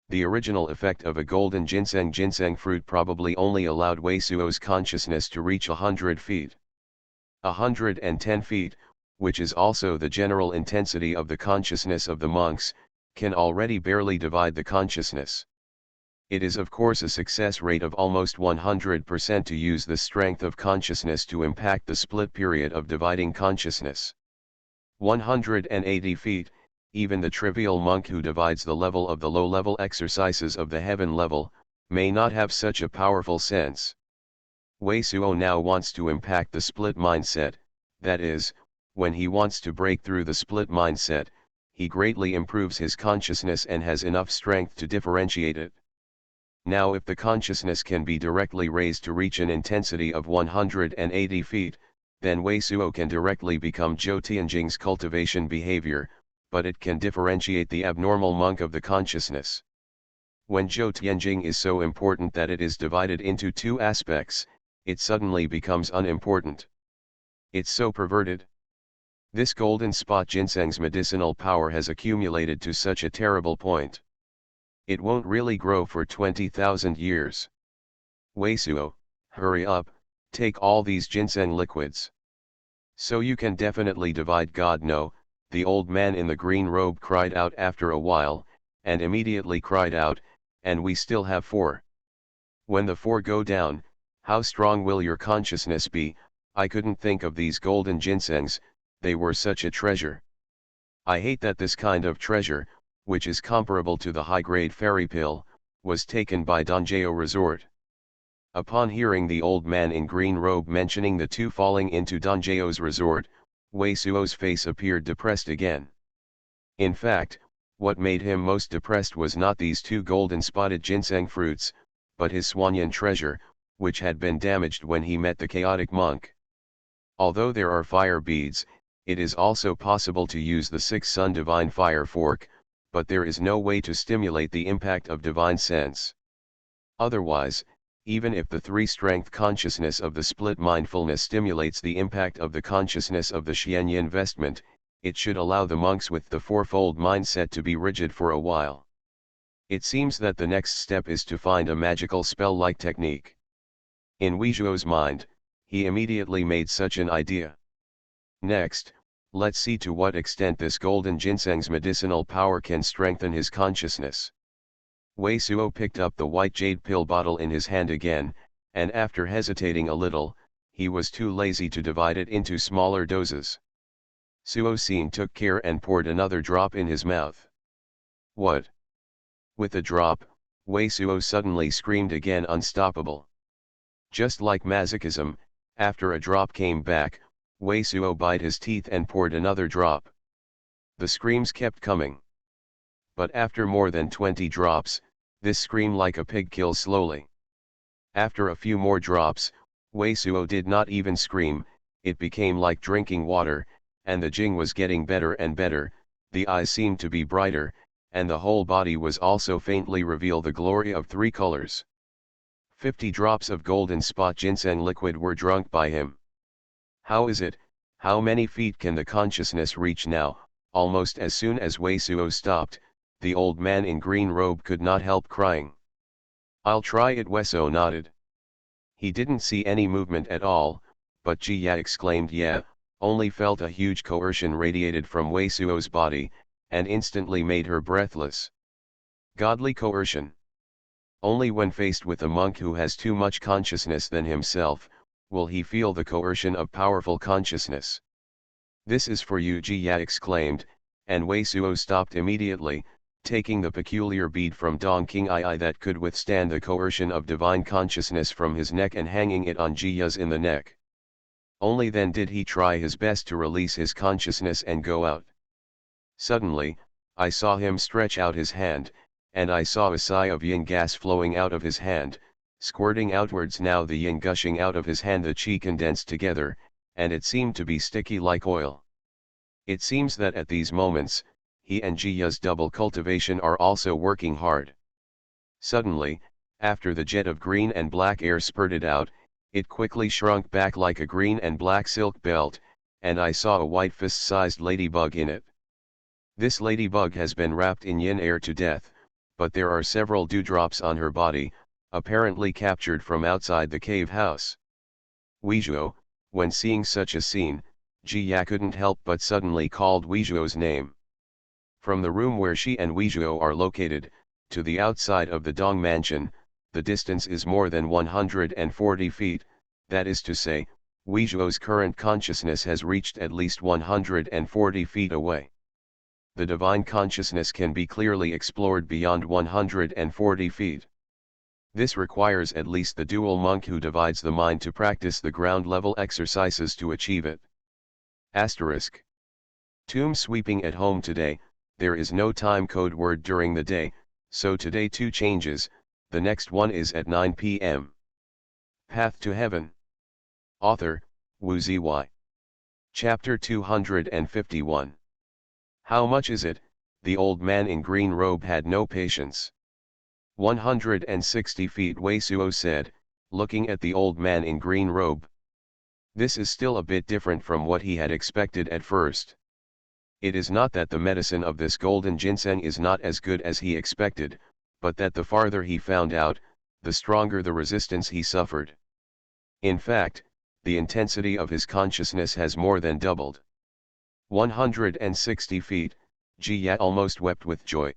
The original effect of a golden ginseng fruit probably only allowed Wei Suo's consciousness to reach 100 feet. 110 feet, which is also the general intensity of the consciousness of the monks, can already barely divide the consciousness. It is of course a success rate of almost 100% to use the strength of consciousness to impact the split period of dividing consciousness. 180 feet, even the trivial monk who divides the level of the low-level exercises of the heaven level, may not have such a powerful sense. Wei Suo now wants to impact the split mindset, that is, when he wants to break through the split mindset, he greatly improves his consciousness and has enough strength to differentiate it. Now if the consciousness can be directly raised to reach an intensity of 180 feet, then Wei Suo can directly become Zhou Tianjing's cultivation behavior, but it can differentiate the abnormal monk of the consciousness. When Zhou Tianjing is so important that it is divided into two aspects, it suddenly becomes unimportant. It's so perverted. This golden spot ginseng's medicinal power has accumulated to such a terrible point. It won't really grow for 20,000 years. Wei Suo, hurry up, take all these ginseng liquids. So you can definitely divide God. No, the old man in the green robe cried out after a while, and immediately cried out, and we still have 4. When the 4 go down, how strong will your consciousness be? I couldn't think of these golden ginsengs, they were such a treasure. I hate that this kind of treasure, which is comparable to the high-grade fairy pill, was taken by Dongjao Resort. Upon hearing the old man in green robe mentioning the 2 falling into Donjao's resort, Wei Suo's face appeared depressed again. In fact, what made him most depressed was not these 2 golden spotted ginseng fruits, but his Xuanhuan treasure, which had been damaged when he met the chaotic monk. Although there are fire beads, it is also possible to use the 6 Sun Divine Fire Fork, but there is no way to stimulate the impact of divine sense. Otherwise, even if the 3-strength consciousness of the split mindfulness stimulates the impact of the consciousness of the Xianyan vestment, it should allow the monks with the 4-fold mindset to be rigid for a while. It seems that the next step is to find a magical spell-like technique. In Wei Zhuo's mind, he immediately made such an idea. Next, let's see to what extent this golden ginseng's medicinal power can strengthen his consciousness. Wei Suo picked up the white jade pill bottle in his hand again, and after hesitating a little, he was too lazy to divide it into smaller doses. Suo Xin took care and poured another drop in his mouth. What? With a drop, Wei Suo suddenly screamed again, unstoppable. Just like masochism, after a drop came back, Wei Suo bit his teeth and poured another drop. The screams kept coming. But after more than 20 drops, this scream like a pig kills slowly. After a few more drops, Wei Suo did not even scream, it became like drinking water, and the jing was getting better and better, the eyes seemed to be brighter, and the whole body was also faintly reveal the glory of 3 colors. 50 drops of golden spot ginseng liquid were drunk by him. How is it, how many feet can the consciousness reach now? Almost as soon as Wei Suo stopped, the old man in green robe could not help crying. I'll try it. Wei Suo nodded. He didn't see any movement at all, but Ji Ya exclaimed yeah, only felt a huge coercion radiated from Wei Suo's body, and instantly made her breathless. Godly coercion. Only when faced with a monk who has too much consciousness than himself, will he feel the coercion of powerful consciousness. This is for you, Ji Ya exclaimed, and Wei Suo stopped immediately, taking the peculiar bead from Dong King Ai that could withstand the coercion of divine consciousness from his neck and hanging it on Ji Ya's in the neck. Only then did he try his best to release his consciousness and go out. Suddenly, I saw him stretch out his hand, and I saw a sigh of yin gas flowing out of his hand, squirting outwards. Now the yin gushing out of his hand, the qi condensed together, and it seemed to be sticky like oil. It seems that at these moments, he and Ji Ya's double cultivation are also working hard. Suddenly, after the jet of green and black air spurted out, it quickly shrunk back like a green and black silk belt, and I saw a white fist-sized ladybug in it. This ladybug has been wrapped in yin air to death, but there are several dewdrops on her body, apparently captured from outside the cave house. Wei Zhuo, when seeing such a scene, Ji Ya couldn't help but suddenly called Wei Zhuo's name. From the room where she and Wei Zhuo are located, to the outside of the Dong mansion, the distance is more than 140 feet, that is to say, Wei Zhuo's current consciousness has reached at least 140 feet away. the divine consciousness can be clearly explored beyond 140 feet. This requires at least the dual monk who divides the mind to practice the ground-level exercises to achieve it. Asterisk. Tomb sweeping at home today, there is no time code word during the day, so today 2 changes, the next one is at 9 p.m. Path to Heaven. Author, Wu Ziyi. Chapter 251. How much is it? The old man in green robe had no patience. 160 feet, Wei Suo said, looking at the old man in green robe. This is still a bit different from what he had expected at first. It is not that the medicine of this golden ginseng is not as good as he expected, but that the farther he found out, the stronger the resistance he suffered. In fact, the intensity of his consciousness has more than doubled. 160 feet, Ji almost wept with joy.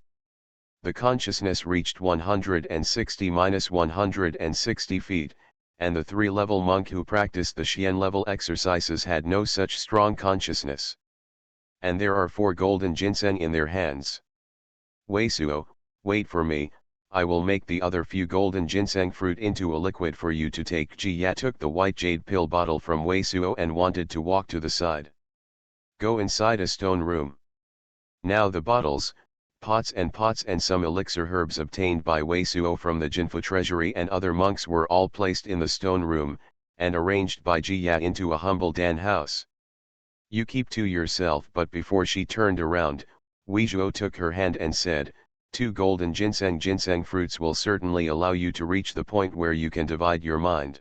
The consciousness reached 160-160 feet, and the 3-level monk who practiced the Xian level exercises had no such strong consciousness. And there are 4 golden ginseng in their hands. Wei Suo, wait for me, I will make the other few golden ginseng fruit into a liquid for you to take. Ji took the white jade pill bottle from Wei Suo and wanted to walk to the side. Go inside a stone room. Now the bottles, pots and some elixir herbs obtained by Wei Suo from the Jinfu treasury and other monks were all placed in the stone room, and arranged by Ji into a humble dan house. You keep to yourself. But before she turned around, Wei Suo took her hand and said, 2 golden ginseng fruits will certainly allow you to reach the point where you can divide your mind.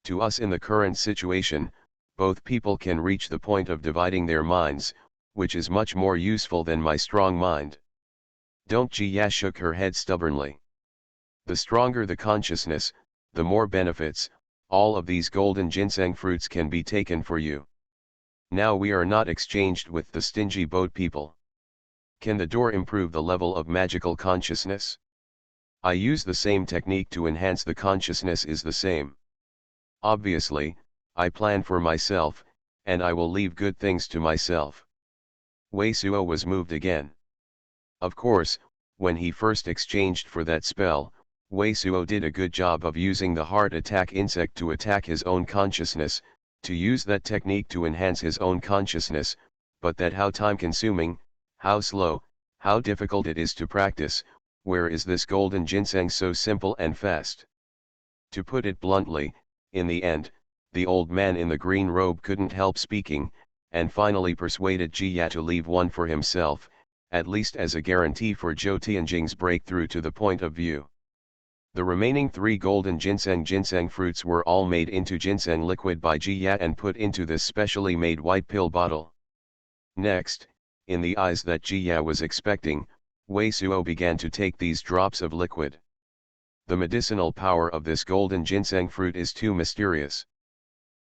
To us in the current situation, both people can reach the point of dividing their minds, which is much more useful than my strong mind. Don't. Ji shook her head stubbornly. The stronger the consciousness, the more benefits. All of these golden ginseng fruits can be taken for you. Now we are not exchanged with the stingy boat people. Can the door improve the level of magical consciousness? I use the same technique to enhance the consciousness is the same. Obviously, I plan for myself, and I will leave good things to myself. Wei Suo was moved again. Of course, when he first exchanged for that spell, Wei Suo did a good job of using the heart attack insect to attack his own consciousness, to use that technique to enhance his own consciousness, but that how time-consuming, how slow, how difficult it is to practice. Where is this golden ginseng so simple and fast? To put it bluntly, in the end, the old man in the green robe couldn't help speaking, and finally persuaded Ji to leave one for himself, at least as a guarantee for Zhou Tianjing's breakthrough to the point of view. The remaining 3 golden ginseng fruits were all made into ginseng liquid by Ji and put into this specially made white pill bottle. Next, in the eyes that Ji was expecting, Wei Suo began to take these drops of liquid. The medicinal power of this golden ginseng fruit is too mysterious.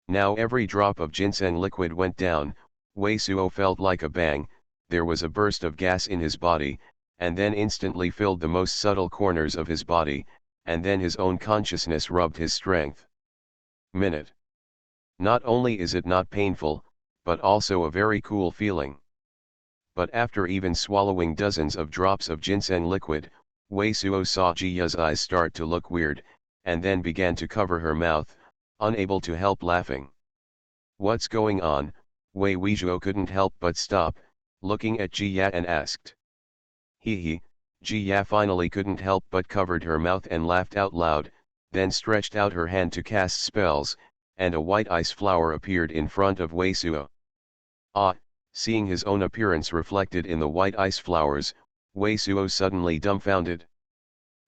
Now every drop of ginseng liquid went down. Wei Suo felt like a bang, there was a burst of gas in his body, and then instantly filled the most subtle corners of his body, and then his own consciousness rubbed his strength. Minute. Not only is it not painful, but also a very cool feeling. But after even swallowing dozens of drops of ginseng liquid, Wei Suo saw Jiya's eyes start to look weird, and then began to cover her mouth, unable to help laughing. What's going on? Wei Suo couldn't help but stop, looking at Jiya and asked. He. Jiya finally couldn't help but covered her mouth and laughed out loud, then stretched out her hand to cast spells, and a white ice flower appeared in front of Wei Suo. Ah! Seeing his own appearance reflected in the white ice flowers, Wei Suo suddenly dumbfounded.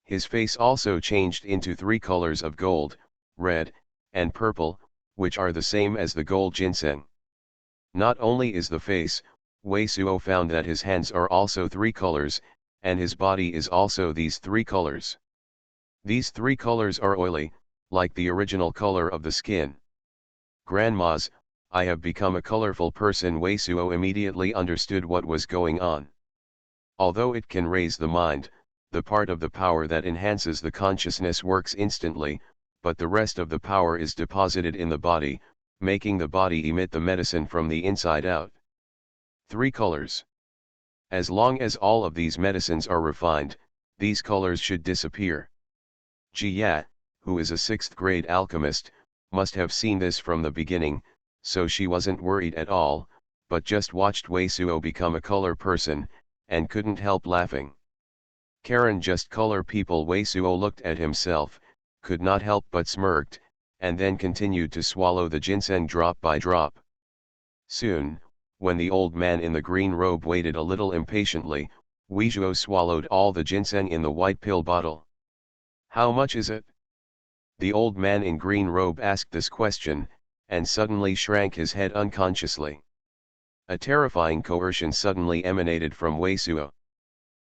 His face also changed into 3 colors of gold, red, and purple, which are the same as the gold ginseng. Not only is the face, Wei Suo found that his hands are also 3 colors, and his body is also these 3 colors. These 3 colors are oily, like the original color of the skin. Grandmas, I have become a colorful person. Wei Suo immediately understood what was going on. Although it can raise the mind, the part of the power that enhances the consciousness works instantly, but the rest of the power is deposited in the body, making the body emit the medicine from the inside out. 3 colors. As long as all of these medicines are refined, these colors should disappear. Jia, who is a 6th grade alchemist, must have seen this from the beginning, so she wasn't worried at all, but just watched Wei Suo become a color person, and couldn't help laughing. Karen just color people. Wei Suo looked at himself, could not help but smirked, and then continued to swallow the ginseng drop by drop. Soon, when the old man in the green robe waited a little impatiently, Wei Suo swallowed all the ginseng in the white pill bottle. "How much is it?" The old man in green robe asked this question, and suddenly shrank his head unconsciously. A terrifying coercion suddenly emanated from Wei Suo.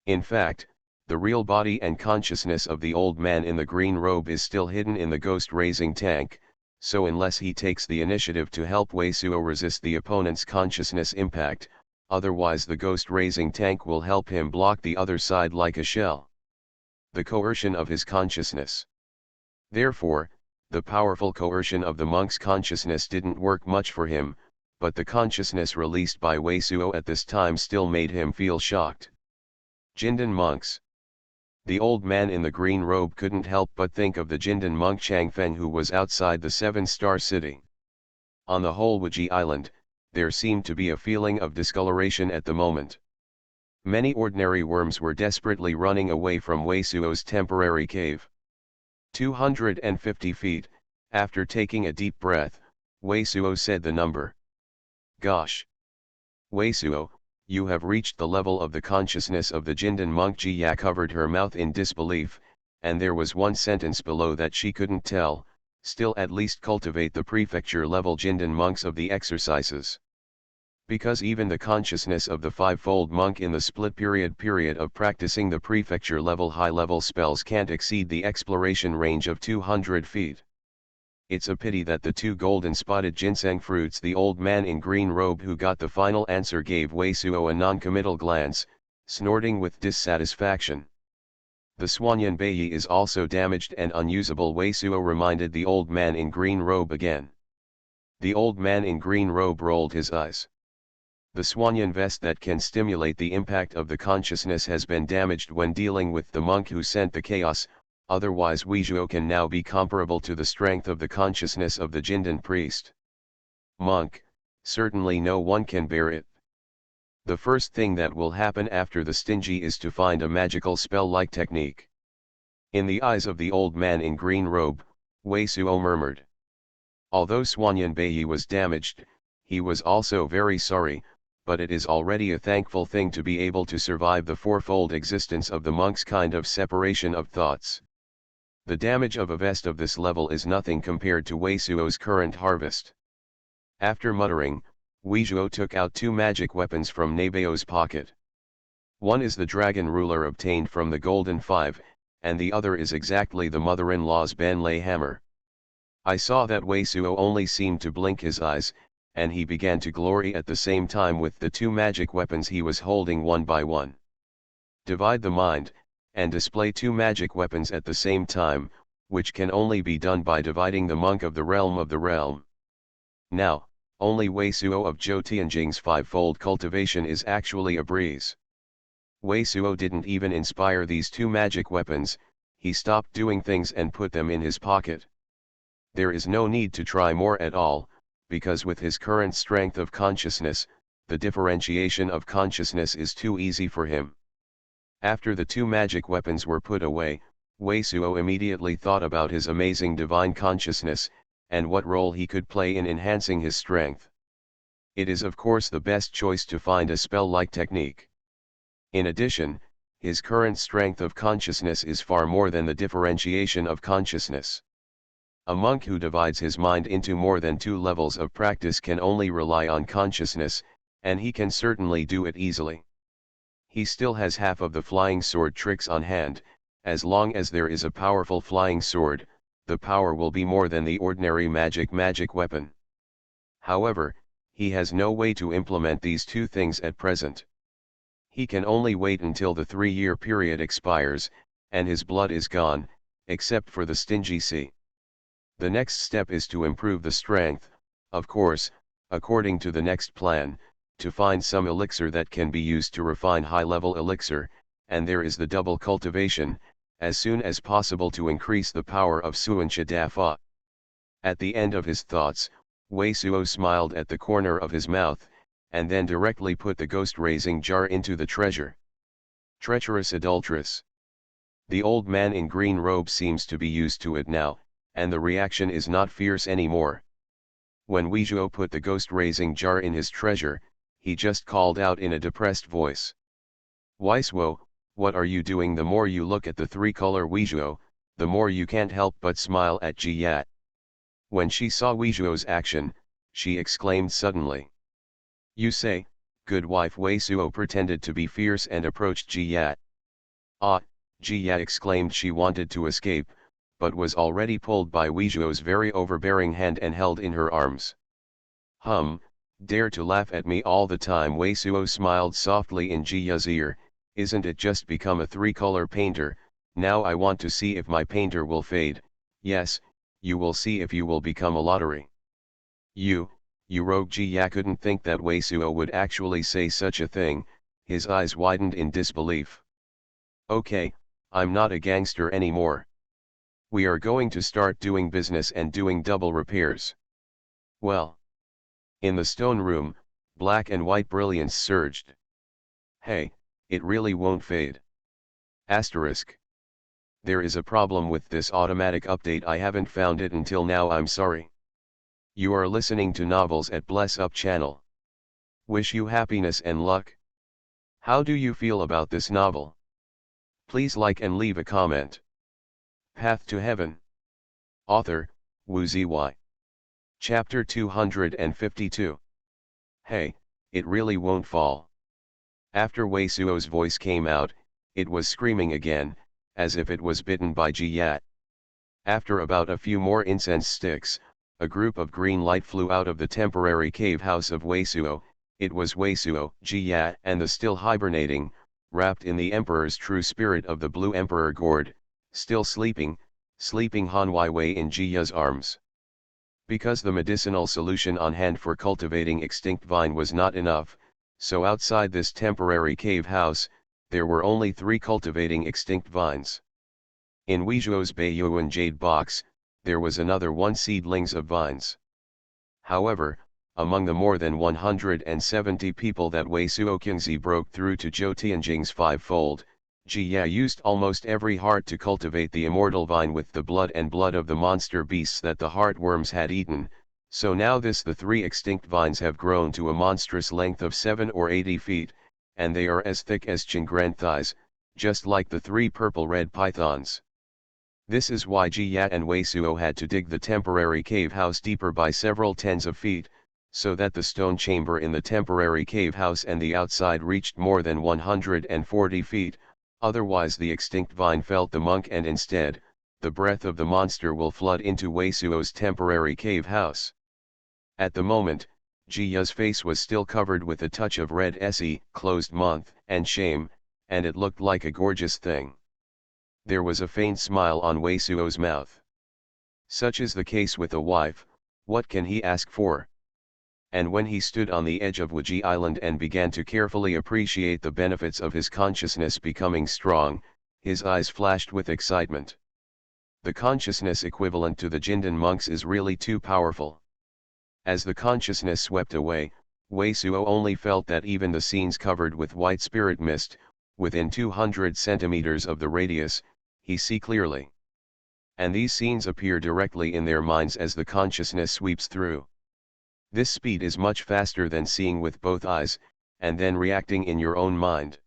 In fact, the real body and consciousness of the old man in the green robe is still hidden in the ghost-raising tank, so unless he takes the initiative to help Wei Suo resist the opponent's consciousness impact, otherwise the ghost-raising tank will help him block the other side like a shell. The coercion of his consciousness. Therefore, the powerful coercion of the monk's consciousness didn't work much for him, but the consciousness released by Wei Suo at this time still made him feel shocked. Jindan monks. The old man in the green robe couldn't help but think of the Jindan monk Changfeng who was outside the 7-star city. On the whole Wuji Island, there seemed to be a feeling of discoloration at the moment. Many ordinary worms were desperately running away from Wei Suo's temporary cave. 250 feet, after taking a deep breath, Wei Suo said the number. "Gosh! Wei Suo, you have reached the level of the consciousness of the Jindan monk." Jia covered her mouth in disbelief, and there was one sentence below that she couldn't tell, "Still at least cultivate the prefecture level Jindan monks of the exercises." Because even the consciousness of the five-fold monk in the split period of practicing the prefecture level high-level spells can't exceed the exploration range of 200 feet. It's a pity that the 2 golden-spotted ginseng fruits the old man in green robe who got the final answer gave Wei Suo a non-committal glance, snorting with dissatisfaction. The Xuanhuan Beiyi is also damaged and unusable. Wei Suo reminded the old man in green robe again. The old man in green robe rolled his eyes. The Xuanhuan vest that can stimulate the impact of the consciousness has been damaged when dealing with the monk who sent the chaos, otherwise Wei Suo can now be comparable to the strength of the consciousness of the Jindan priest. Monk, certainly no one can bear it. The first thing that will happen after the stingy is to find a magical spell-like technique. In the eyes of the old man in green robe, Wei Suo murmured. Although Xuanhuan Beiyi was damaged, he was also very sorry, but it is already a thankful thing to be able to survive the fourfold existence of the monk's kind of separation of thoughts. The damage of a vest of this level is nothing compared to Wei Suo's current harvest. After muttering, Wei Suo took out 2 magic weapons from Nebeo's pocket. One is the dragon ruler obtained from the Golden Five, and the other is exactly the mother-in-law's Banlei hammer. I saw that Wei Suo only seemed to blink his eyes, and he began to glory at the same time with the 2 magic weapons he was holding one by one. Divide the mind, and display 2 magic weapons at the same time, which can only be done by dividing the monk of the realm. Now, only Wei Suo of Zhou Tianjing's 5-fold cultivation is actually a breeze. Wei Suo didn't even inspire these 2 magic weapons, he stopped doing things and put them in his pocket. There is no need to try more at all, because with his current strength of consciousness, the differentiation of consciousness is too easy for him. After the 2 magic weapons were put away, Wei Suo immediately thought about his amazing divine consciousness, and what role he could play in enhancing his strength. It is of course the best choice to find a spell-like technique. In addition, his current strength of consciousness is far more than the differentiation of consciousness. A monk who divides his mind into more than 2 levels of practice can only rely on consciousness, and he can certainly do it easily. He still has half of the flying sword tricks on hand. As long as there is a powerful flying sword, the power will be more than the ordinary magic weapon. However, he has no way to implement these 2 things at present. He can only wait until the 3-year period expires, and his blood is gone, except for the stingy sea. The next step is to improve the strength, of course, according to the next plan, to find some elixir that can be used to refine high-level elixir, and there is the double cultivation, as soon as possible to increase the power of Xuancha Dafa. At the end of his thoughts, Wei Suo smiled at the corner of his mouth, and then directly put the ghost-raising jar into the treasure. Treacherous adulteress. The old man in green robe seems to be used to it now, and the reaction is not fierce anymore. When Wei Suo put the ghost-raising jar in his treasure, he just called out in a depressed voice. Wei Suo, what are you doing? The more you look at the three-color Wei Suo, the more you can't help but smile at Ji Yat. When she saw Wei Suo's action, she exclaimed suddenly. You say, good wife. Wei Suo pretended to be fierce and approached Ji Yat. Ah, Ji Yat exclaimed. She wanted to escape, but was already pulled by Wei Suo's very overbearing hand and held in her arms. Dare to laugh at me all the time. Wei Suo smiled softly in Ji Ya's ear. Isn't it just become a three-color painter? Now I want to see if my painter will fade. Yes, you will see if you will become a lottery. You rogue. Ji Ya couldn't think that Wei Suo would actually say such a thing. His eyes widened in disbelief. Okay, I'm not a gangster anymore. We are going to start doing business and doing double repairs. Well. In the stone room, black and white brilliance surged. Hey, it really won't fade. Asterisk. There is a problem with this automatic update. I haven't found it until now. I'm sorry. You are listening to Novels at Bless Up channel. Wish you happiness and luck. How do you feel about this novel? Please like and leave a comment. Path to Heaven. Author, Wu Zy. Chapter 252. Hey, it really won't fall. After Wei Suo's voice came out, it was screaming again, as if it was bitten by Ji Yat. After about a few more incense sticks, a group of green light flew out of the temporary cave house of Wei Suo. It was Wei Suo, Ji Yat and the still hibernating, wrapped in the Emperor's true spirit of the Blue Emperor gourd, still sleeping Han Wei in Ji Ya's arms. Because the medicinal solution on hand for cultivating extinct vine was not enough, so outside this temporary cave house, there were only 3 cultivating extinct vines. In Wei Suo's Beiyuan jade box, there was another 1 seedlings of vines. However, among the more than 170 people that Wei Suo Qingzi broke through to Zhou Tianjing's fivefold, Ji Ya used almost every heart to cultivate the immortal vine with the blood of the monster beasts that the heartworms had eaten, so now the 3 extinct vines have grown to a monstrous length of 7 or 80 feet, and they are as thick as Qingran thighs, just like the 3 purple-red pythons. This is why Ji Yat and Wei Suo had to dig the temporary cave house deeper by several tens of feet, so that the stone chamber in the temporary cave house and the outside reached more than 140 feet, otherwise the extinct vine felt the monk and instead, the breath of the monster will flood into Wei Suo's temporary cave house. At the moment, Ji Ya's face was still covered with a touch of red se, closed month, and shame, and it looked like a gorgeous thing. There was a faint smile on Wei Suo's mouth. Such is the case with a wife, what can he ask for? And when he stood on the edge of Wuji Island and began to carefully appreciate the benefits of his consciousness becoming strong, his eyes flashed with excitement. The consciousness equivalent to the Jindan monks is really too powerful. As the consciousness swept away, Wei Suo only felt that even the scenes covered with white spirit mist, within 200 centimeters of the radius, he see clearly. And these scenes appear directly in their minds as the consciousness sweeps through. This speed is much faster than seeing with both eyes, and then reacting in your own mind.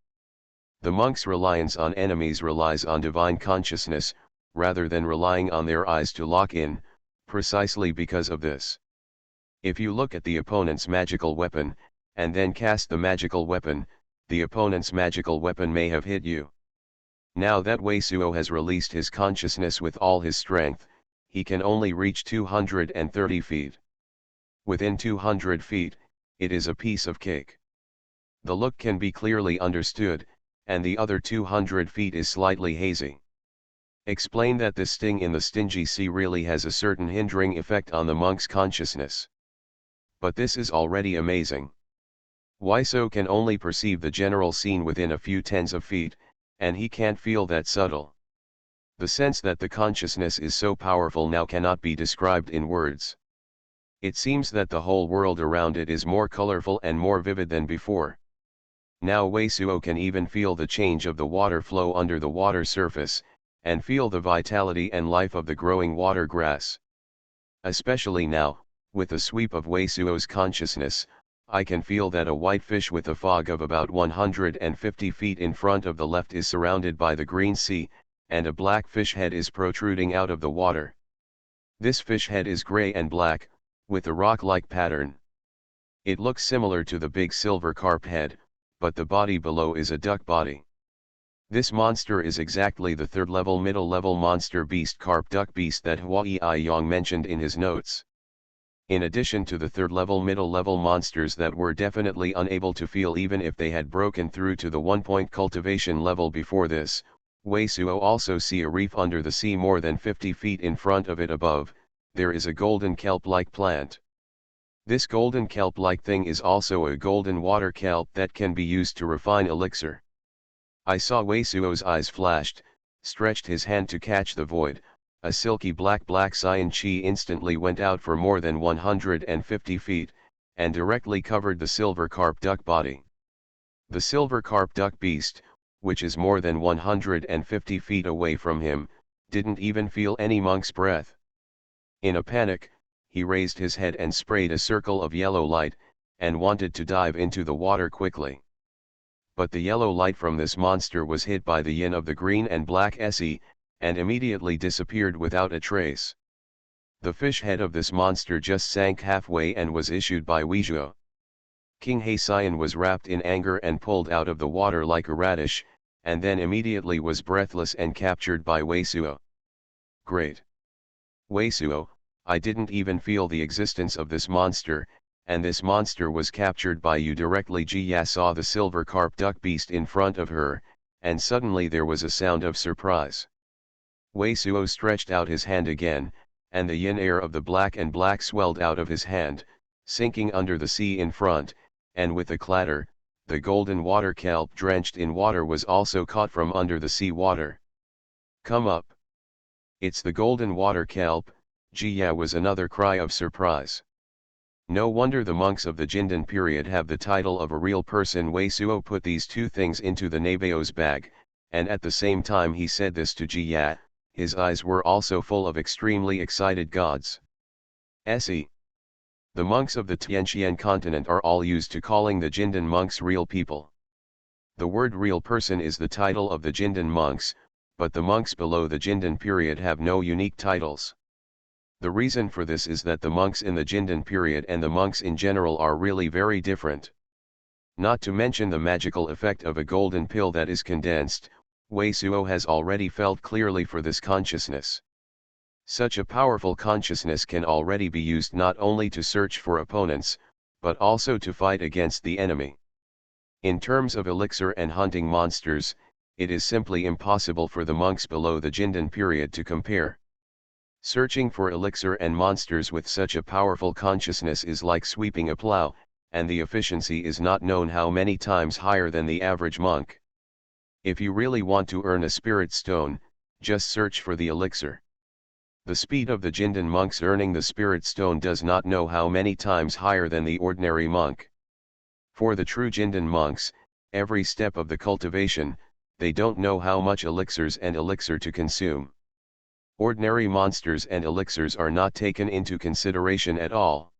The monk's reliance on enemies relies on divine consciousness, rather than relying on their eyes to lock in, precisely because of this. If you look at the opponent's magical weapon, and then cast the magical weapon, the opponent's magical weapon may have hit you. Now that Wei Suo has released his consciousness with all his strength, he can only reach 230 feet. Within 200 feet, it is a piece of cake. The look can be clearly understood, and the other 200 feet is slightly hazy. Explain that this sting in the stingy sea really has a certain hindering effect on the monk's consciousness. But this is already amazing. Wei Suo can only perceive the general scene within a few tens of feet, and he can't feel that subtle. The sense that the consciousness is so powerful now cannot be described in words. It seems that the whole world around it is more colorful and more vivid than before. Now Wei Suo can even feel the change of the water flow under the water surface, and feel the vitality and life of the growing water grass. Especially now, with the sweep of Wei Suo's consciousness, I can feel that a white fish with a fog of about 150 feet in front of the left is surrounded by the green sea, and a black fish head is protruding out of the water. This fish head is gray and black, with a rock-like pattern. It looks similar to the big silver carp head, but the body below is a duck body. This monster is exactly the third-level middle-level monster beast carp duck beast that Huai Yang mentioned in his notes. In addition to the third-level middle-level monsters that were definitely unable to feel even if they had broken through to the 1-point cultivation level before this, Wei Suo also see a reef under the sea more than 50 feet in front of it above. There is a golden kelp-like plant. This golden kelp-like thing is also a golden water kelp that can be used to refine elixir. I saw Wei Suo's eyes flashed, stretched his hand to catch the void. A silky black cyan chi instantly went out for more than 150 feet, and directly covered the silver carp duck body. The silver carp duck beast, which is more than 150 feet away from him, didn't even feel any monk's breath. In a panic, he raised his head and sprayed a circle of yellow light, and wanted to dive into the water quickly. But the yellow light from this monster was hit by the yin of the green and black se, and immediately disappeared without a trace. The fish head of this monster just sank halfway and was issued by Wei Suo. King He was wrapped in anger and pulled out of the water like a radish, and then immediately was breathless and captured by Wei Suo. Great! Wei Suo, I didn't even feel the existence of this monster, and this monster was captured by you directly. Jia saw the silver carp duck beast in front of her, and suddenly there was a sound of surprise. Wei Suo stretched out his hand again, and the yin air of the black and black swelled out of his hand, sinking under the sea in front, and with a clatter, the golden water kelp drenched in water was also caught from under the sea water. Come up! It's the golden water kelp, Jia was another cry of surprise. No wonder the monks of the Jindan period have the title of a real person. Wei Suo put these two things into the Nabeo's bag, and at the same time he said this to Jia, his eyes were also full of extremely excited gods. Se. The monks of the Tianxian continent are all used to calling the Jindan monks real people. The word real person is the title of the Jindan monks, but the monks below the Jindan period have no unique titles. The reason for this is that the monks in the Jindan period and the monks in general are really very different. Not to mention the magical effect of a golden pill that is condensed, Wei Suo has already felt clearly for this consciousness. Such a powerful consciousness can already be used not only to search for opponents, but also to fight against the enemy. In terms of elixir and hunting monsters, it is simply impossible for the monks below the Jindan period to compare. Searching for elixir and monsters with such a powerful consciousness is like sweeping a plow, and the efficiency is not known how many times higher than the average monk. If you really want to earn a spirit stone, just search for the elixir. The speed of the Jindan monks earning the spirit stone does not know how many times higher than the ordinary monk. For the true Jindan monks, every step of the cultivation, they don't know how much elixirs and elixir to consume. Ordinary monsters and elixirs are not taken into consideration at all.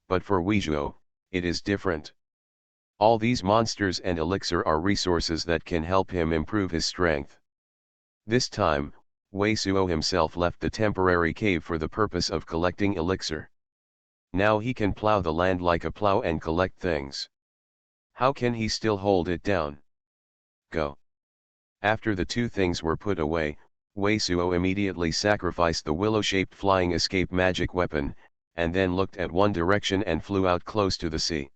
But for Wei Suo, it is different. All these monsters and elixir are resources that can help him improve his strength. This time, Wei Suo himself left the temporary cave for the purpose of collecting elixir. Now he can plow the land like a plow and collect things. How can he still hold it down? Go. After the two things were put away, Wei Suo immediately sacrificed the willow-shaped flying escape magic weapon, and then looked at one direction and flew out close to the sea.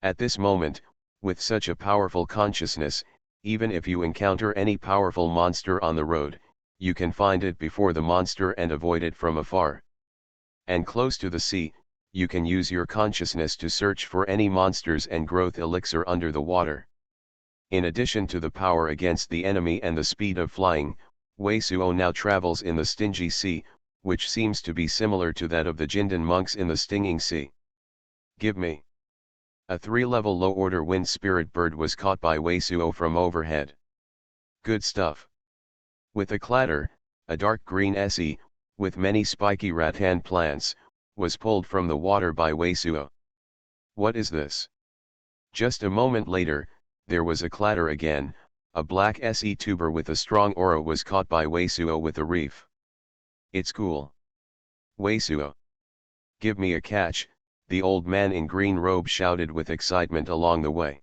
At this moment, with such a powerful consciousness, even if you encounter any powerful monster on the road, you can find it before the monster and avoid it from afar. And close to the sea, you can use your consciousness to search for any monsters and growth elixir under the water. In addition to the power against the enemy and the speed of flying, Wei Suo now travels in the Stingy Sea, which seems to be similar to that of the Jindan monks in the Stinging Sea. Give me. A 3-level low-order wind spirit bird was caught by Wei Suo from overhead. Good stuff. With a clatter, a dark green SE, with many spiky rattan plants, was pulled from the water by Wei Suo. What is this? Just a moment later, there was a clatter again. A black SE tuber with a strong aura was caught by Wei Suo with a reef. It's cool. Wei Suo. Give me a catch, the old man in green robe shouted with excitement along the way.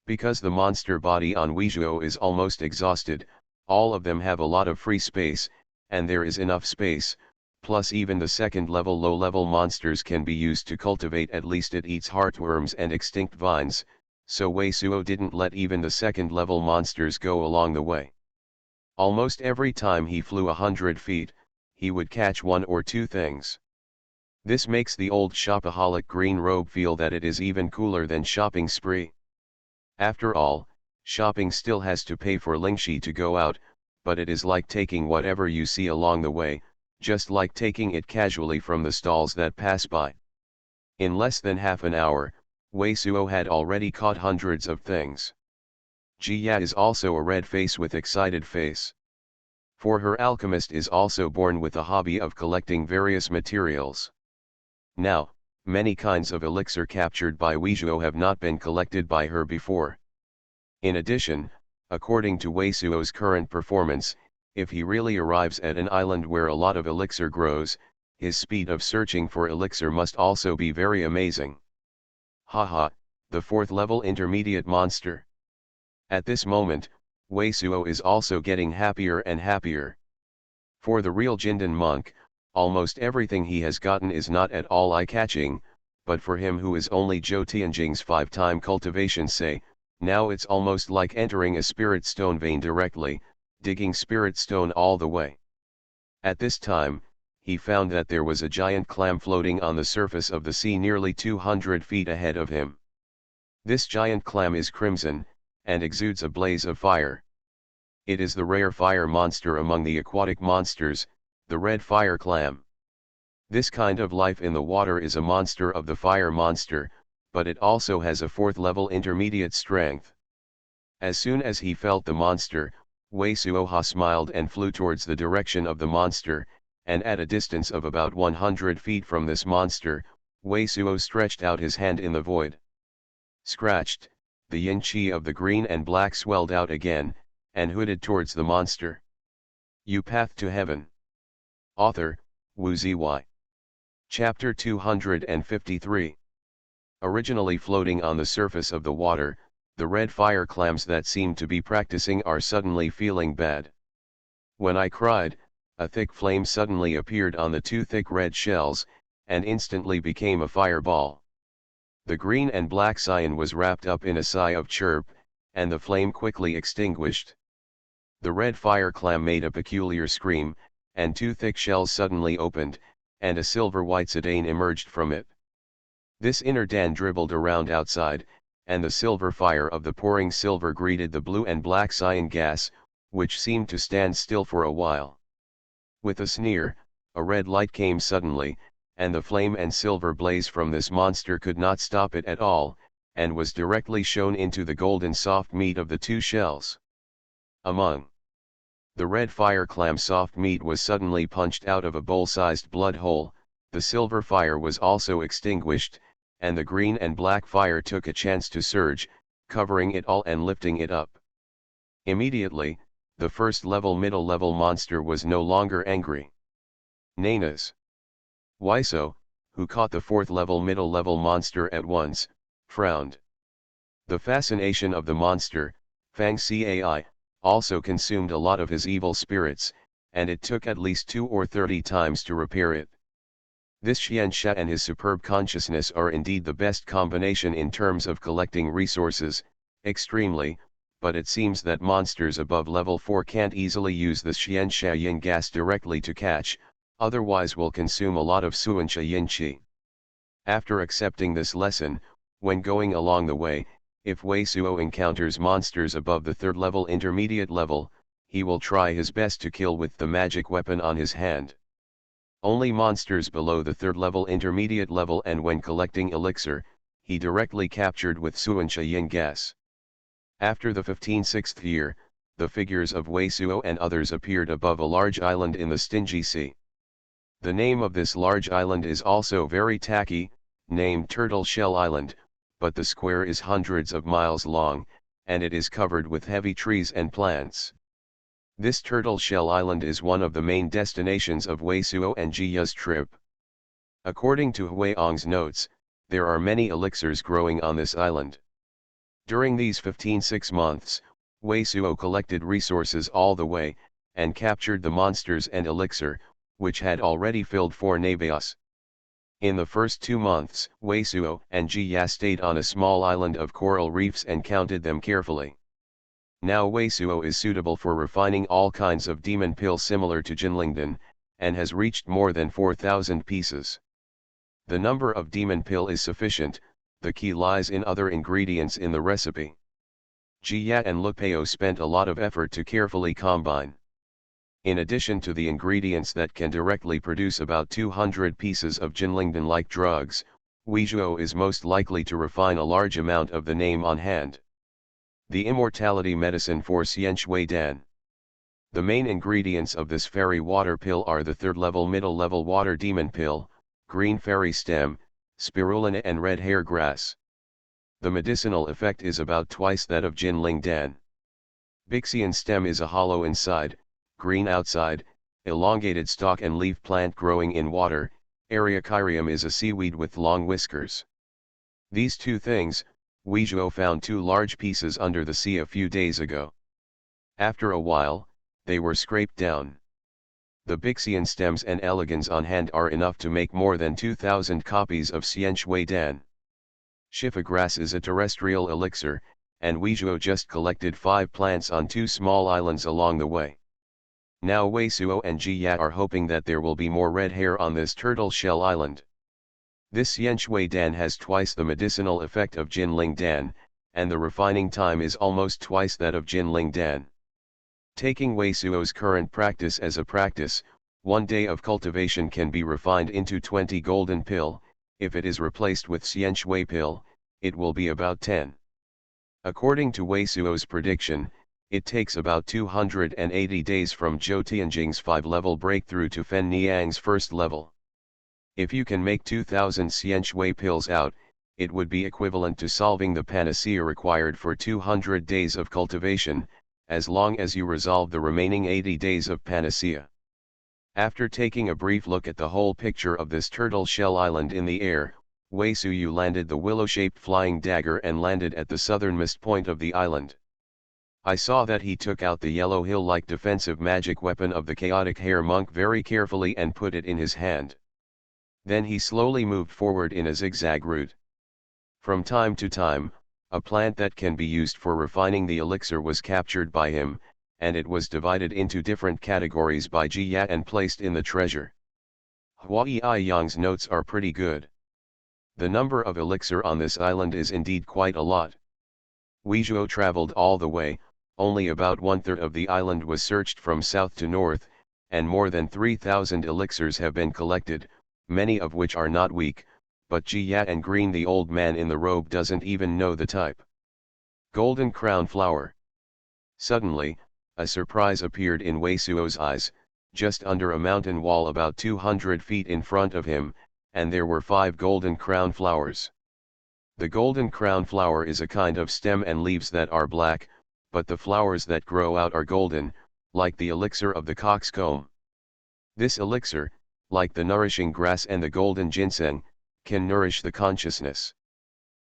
Because the monster body on Wei Suo is almost exhausted, all of them have a lot of free space, and there is enough space, plus even the second-level low-level monsters can be used to cultivate. At least it eats heartworms and extinct vines, so Wei Suo didn't let even the second-level monsters go along the way. Almost every time he flew 100 feet, he would catch one or two things. This makes the old shopaholic green robe feel that it is even cooler than shopping spree. After all, shopping still has to pay for lingxi to go out, but it is like taking whatever you see along the way, just like taking it casually from the stalls that pass by. In less than half an hour, Wei Suo had already caught hundreds of things. Jia is also a red face with excited face. For her alchemist is also born with the hobby of collecting various materials. Now, many kinds of elixir captured by Wei Suo have not been collected by her before. In addition, according to Wei Suo's current performance, if he really arrives at an island where a lot of elixir grows, his speed of searching for elixir must also be very amazing. Haha, the 4th-level intermediate monster. At this moment, Wei Suo is also getting happier and happier. For the real Jindan monk, almost everything he has gotten is not at all eye-catching, but for him who is only Zhou Tianjing's 5-time cultivation say, now it's almost like entering a spirit stone vein directly, digging spirit stone all the way. At this time, he found that there was a giant clam floating on the surface of the sea nearly 200 feet ahead of him. This giant clam is crimson, and exudes a blaze of fire. It is the rare fire monster among the aquatic monsters, the red fire clam. This kind of life in the water is a monster of the fire monster, but it also has a 4th-level intermediate strength. As soon as he felt the monster, Wei Suoha smiled and flew towards the direction of the monster, and at a distance of about 100 feet from this monster, Wei Suo stretched out his hand in the void. Scratched, the yin qi of the green and black swelled out again, and hooded towards the monster. You Path to Heaven. Author, Wu Ziyi. Chapter 253. Originally floating on the surface of the water, the red fire clams that seem to be practicing are suddenly feeling bad. When I cried, a thick flame suddenly appeared on the 2 thick red shells, and instantly became a fireball. The green and black cyan was wrapped up in a sigh of chirp, and the flame quickly extinguished. The red fire clam made a peculiar scream, and 2 thick shells suddenly opened, and a silver-white sedan emerged from it. This inner Dan dribbled around outside, and the silver fire of the pouring silver greeted the blue and black cyan gas, which seemed to stand still for a while. With a sneer, a red light came suddenly, and the flame and silver blaze from this monster could not stop it at all, and was directly shone into the golden soft meat of the 2 shells. Among the red fire clam soft meat was suddenly punched out of a bowl-sized blood hole, the silver fire was also extinguished, and the green and black fire took a chance to surge, covering it all and lifting it up. Immediately, the 1st-level middle-level monster was no longer angry. Nanas. Waiso, who caught the 4th-level middle-level monster at once, frowned. The fascination of the monster, Fang Cai, also consumed a lot of his evil spirits, and it took at least 20 or 30 times to repair it. This Xiansha and his superb consciousness are indeed the best combination in terms of collecting resources, extremely, but it seems that monsters above level 4 can't easily use the Xiansha yin gas directly to catch, otherwise will consume a lot of Suansha yin qi. After accepting this lesson, when going along the way, if Wei Suo encounters monsters above the third level intermediate level, he will try his best to kill with the magic weapon on his hand. Only monsters below the third level intermediate level, and when collecting elixir, he directly captured with Xuanhuan gas. After the 15th year, the figures of Wei Suo and others appeared above a large island in the Stingy Sea. The name of this large island is also very tacky, named Turtle Shell Island, but the square is hundreds of miles long, and it is covered with heavy trees and plants. This Turtle Shell Island is one of the main destinations of Wei Suo and Jiya's trip. According to Huiong's notes, there are many elixirs growing on this island. During these 15 months, Wei Suo collected resources all the way, and captured the monsters and elixir, which had already filled 4 navios. In the first 2 months, Wei Suo and Jiya stayed on a small island of coral reefs and counted them carefully. Now Wei Suo is suitable for refining all kinds of demon pill similar to Jinlingdan, and has reached more than 4,000 pieces. The number of demon pill is sufficient, the key lies in other ingredients in the recipe. Jiya and Lupeo spent a lot of effort to carefully combine. In addition to the ingredients that can directly produce about 200 pieces of Jinlingdan-like drugs, Weizhuo is most likely to refine a large amount of the name on hand. The immortality medicine for Xianshui Dan. The main ingredients of this fairy water pill are the third-level middle-level water demon pill, green fairy stem, spirulina and red hair grass. The medicinal effect is about twice that of Jinlingdan. Bixian stem is a hollow inside, green outside, elongated stalk and leaf plant growing in water. Ariakyrium is a seaweed with long whiskers. These two things, Weizhuo found 2 large pieces under the sea a few days ago. After a while, they were scraped down. The Bixian stems and elegans on hand are enough to make more than 2,000 copies of Xianshui Dan. Shifa grass is a terrestrial elixir, and Weizhuo just collected 5 plants on 2 small islands along the way. Now Wei Suo and Jiya are hoping that there will be more red hair on this turtle shell island. This Xianshui Dan has twice the medicinal effect of Jinlingdan, and the refining time is almost twice that of Jinlingdan. Taking Wei Suo's current practice as a practice, 1 day of cultivation can be refined into 20 golden pill. If it is replaced with Xianshui pill, it will be about 10. According to Wei Suo's prediction, it takes about 280 days from Zhou Tianjing's 5-level breakthrough to Fen Niang's 1st level. If you can make 2,000 Xianshui pills out, it would be equivalent to solving the panacea required for 200 days of cultivation, as long as you resolve the remaining 80 days of panacea. After taking a brief look at the whole picture of this turtle shell island in the air, Wei Suo landed the willow-shaped flying dagger and landed at the southernmost point of the island. I saw that he took out the yellow hill-like defensive magic weapon of the chaotic hair monk very carefully and put it in his hand. Then he slowly moved forward in a zigzag route. From time to time, a plant that can be used for refining the elixir was captured by him, and it was divided into different categories by Jiya and placed in the treasure. Huaiyang's notes are pretty good. The number of elixir on this island is indeed quite a lot. Weizhuo traveled all the way, only about 1/3 of the island was searched from south to north, and more than 3,000 elixirs have been collected, many of which are not weak, but Jiya and Green the old man in the robe doesn't even know the type. Golden crown flower. Suddenly, a surprise appeared in Wei Suo's eyes, just under a mountain wall about 200 feet in front of him, and there were 5 golden crown flowers. The golden crown flower is a kind of stem and leaves that are black, but the flowers that grow out are golden, like the elixir of the coxcomb. This elixir, like the nourishing grass and the golden ginseng, can nourish the consciousness.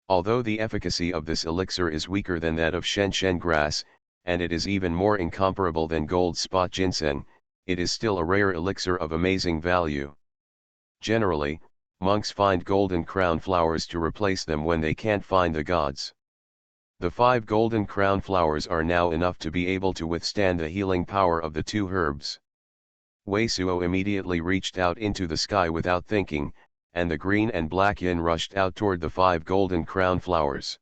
Although the efficacy of this elixir is weaker than that of shenshen grass, and it is even more incomparable than gold spot ginseng, it is still a rare elixir of amazing value. Generally, monks find golden crown flowers to replace them when they can't find the gods. The 5 golden crown flowers are now enough to be able to withstand the healing power of the 2 herbs. Wei Suo immediately reached out into the sky without thinking, and the green and black yin rushed out toward the 5 golden crown flowers.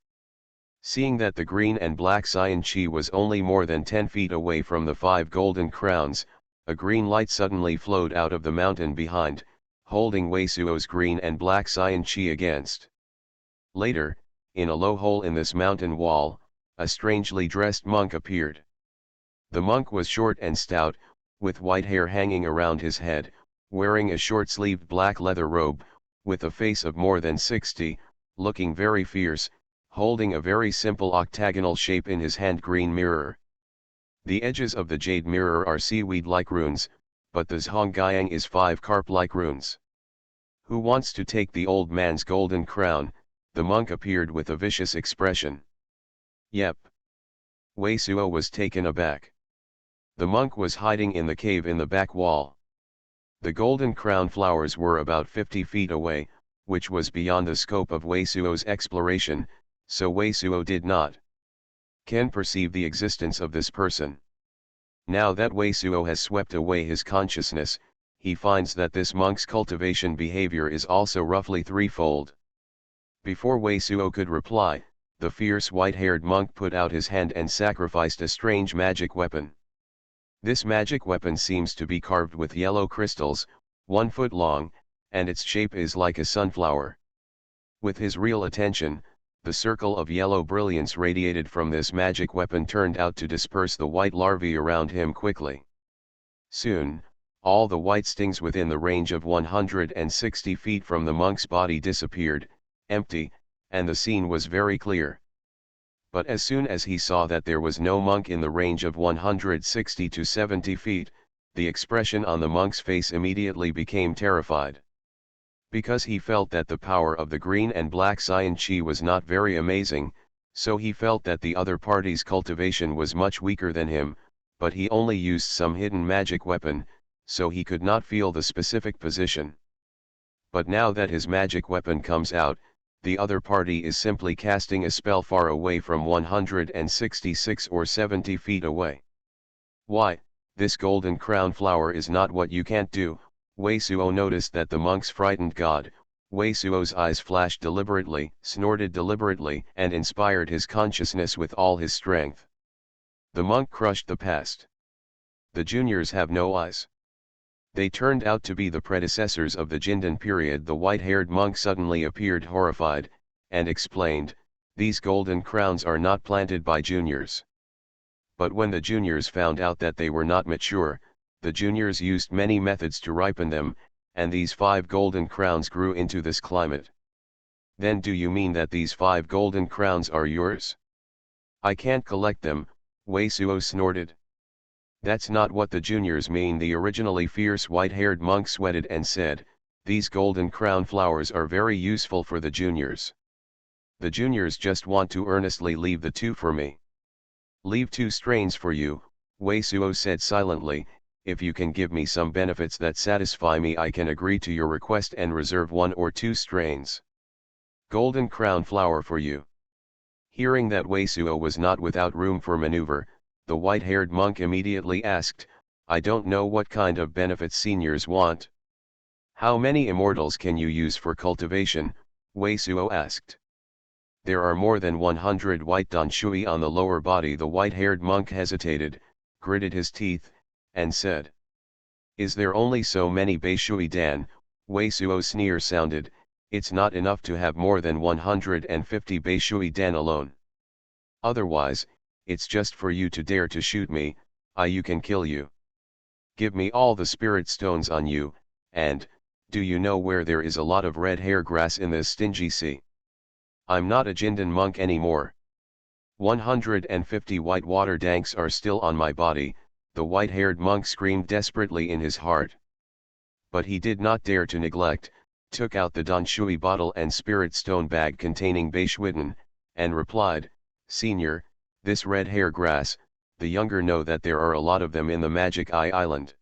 Seeing that the green and black cyan chi was only more than 10 feet away from the 5 golden crowns, a green light suddenly flowed out of the mountain behind, holding Wei Suo's green and black cyan chi against. Later, in a low hole in this mountain wall, a strangely dressed monk appeared. The monk was short and stout, with white hair hanging around his head, wearing a short-sleeved black leather robe, with a face of more than 60, looking very fierce, holding a very simple octagonal shape in his hand green mirror. The edges of the jade mirror are seaweed-like runes, but the Zhongyang is 5 carp-like runes. Who wants to take the old man's golden crown? The monk appeared with a vicious expression. Yep. Wei Suo was taken aback. The monk was hiding in the cave in the back wall. The golden crown flowers were about 50 feet away, which was beyond the scope of Wei Suo's exploration, so Wei Suo did not can perceive the existence of this person. Now that Wei Suo has swept away his consciousness, he finds that this monk's cultivation behavior is also roughly threefold. Before Wei Suo could reply, the fierce white-haired monk put out his hand and sacrificed a strange magic weapon. This magic weapon seems to be carved with yellow crystals, 1 foot long, and its shape is like a sunflower. With his real attention, the circle of yellow brilliance radiated from this magic weapon turned out to disperse the white larvae around him quickly. Soon, all the white stings within the range of 160 feet from the monk's body disappeared, empty, and the scene was very clear. But as soon as he saw that there was no monk in the range of 160 to 70 feet, the expression on the monk's face immediately became terrified. Because he felt that the power of the green and black cyan chi was not very amazing, so he felt that the other party's cultivation was much weaker than him, but he only used some hidden magic weapon, so he could not feel the specific position. But now that his magic weapon comes out, the other party is simply casting a spell far away from 166 or 70 feet away. Why, this golden crown flower is not what you can't do. Wei Suo noticed that the monk's frightened god, Wei Suo's eyes flashed deliberately, snorted deliberately, and inspired his consciousness with all his strength. The monk crushed the past. The juniors have no eyes. They turned out to be the predecessors of the Jindan period. The white-haired monk suddenly appeared horrified, and explained, "These golden crowns are not planted by juniors." But when the juniors found out that they were not mature, the juniors used many methods to ripen them, and these 5 golden crowns grew into this climate. Then do you mean that these 5 golden crowns are yours? I can't collect them, Wei Suo snorted. That's not what the juniors mean. The originally fierce white-haired monk sweated and said, "These golden crown flowers are very useful for the juniors. The juniors just want to earnestly leave the 2 for me." "Leave 2 strains for you," Wei Suo said silently. "If you can give me some benefits that satisfy me, I can agree to your request and reserve 1 or 2 strains. Golden crown flower for you." Hearing that Wei Suo was not without room for maneuver, the white-haired monk immediately asked, "I don't know what kind of benefits seniors want." "How many immortals can you use for cultivation?" Wei Suo asked. "There are more than 100 white dan shui on the lower body." The white-haired monk hesitated, gritted his teeth, and said, "Is there only so many bei shui dan?" Wei Suo's sneer sounded, "It's not enough to have more than 150 bei shui dan alone. Otherwise, it's just for you to dare to shoot me, you can kill you. Give me all the spirit stones on you, and, do you know where there is a lot of red hair grass in this stingy sea? I'm not a Jindan monk anymore. 150 white water danks are still on my body," the white-haired monk screamed desperately in his heart. But he did not dare to neglect, took out the dan shui bottle and spirit stone bag containing bei shuidan, and replied, "Senior, this red hair grass, the younger know that there are a lot of them in the Magic Eye Island.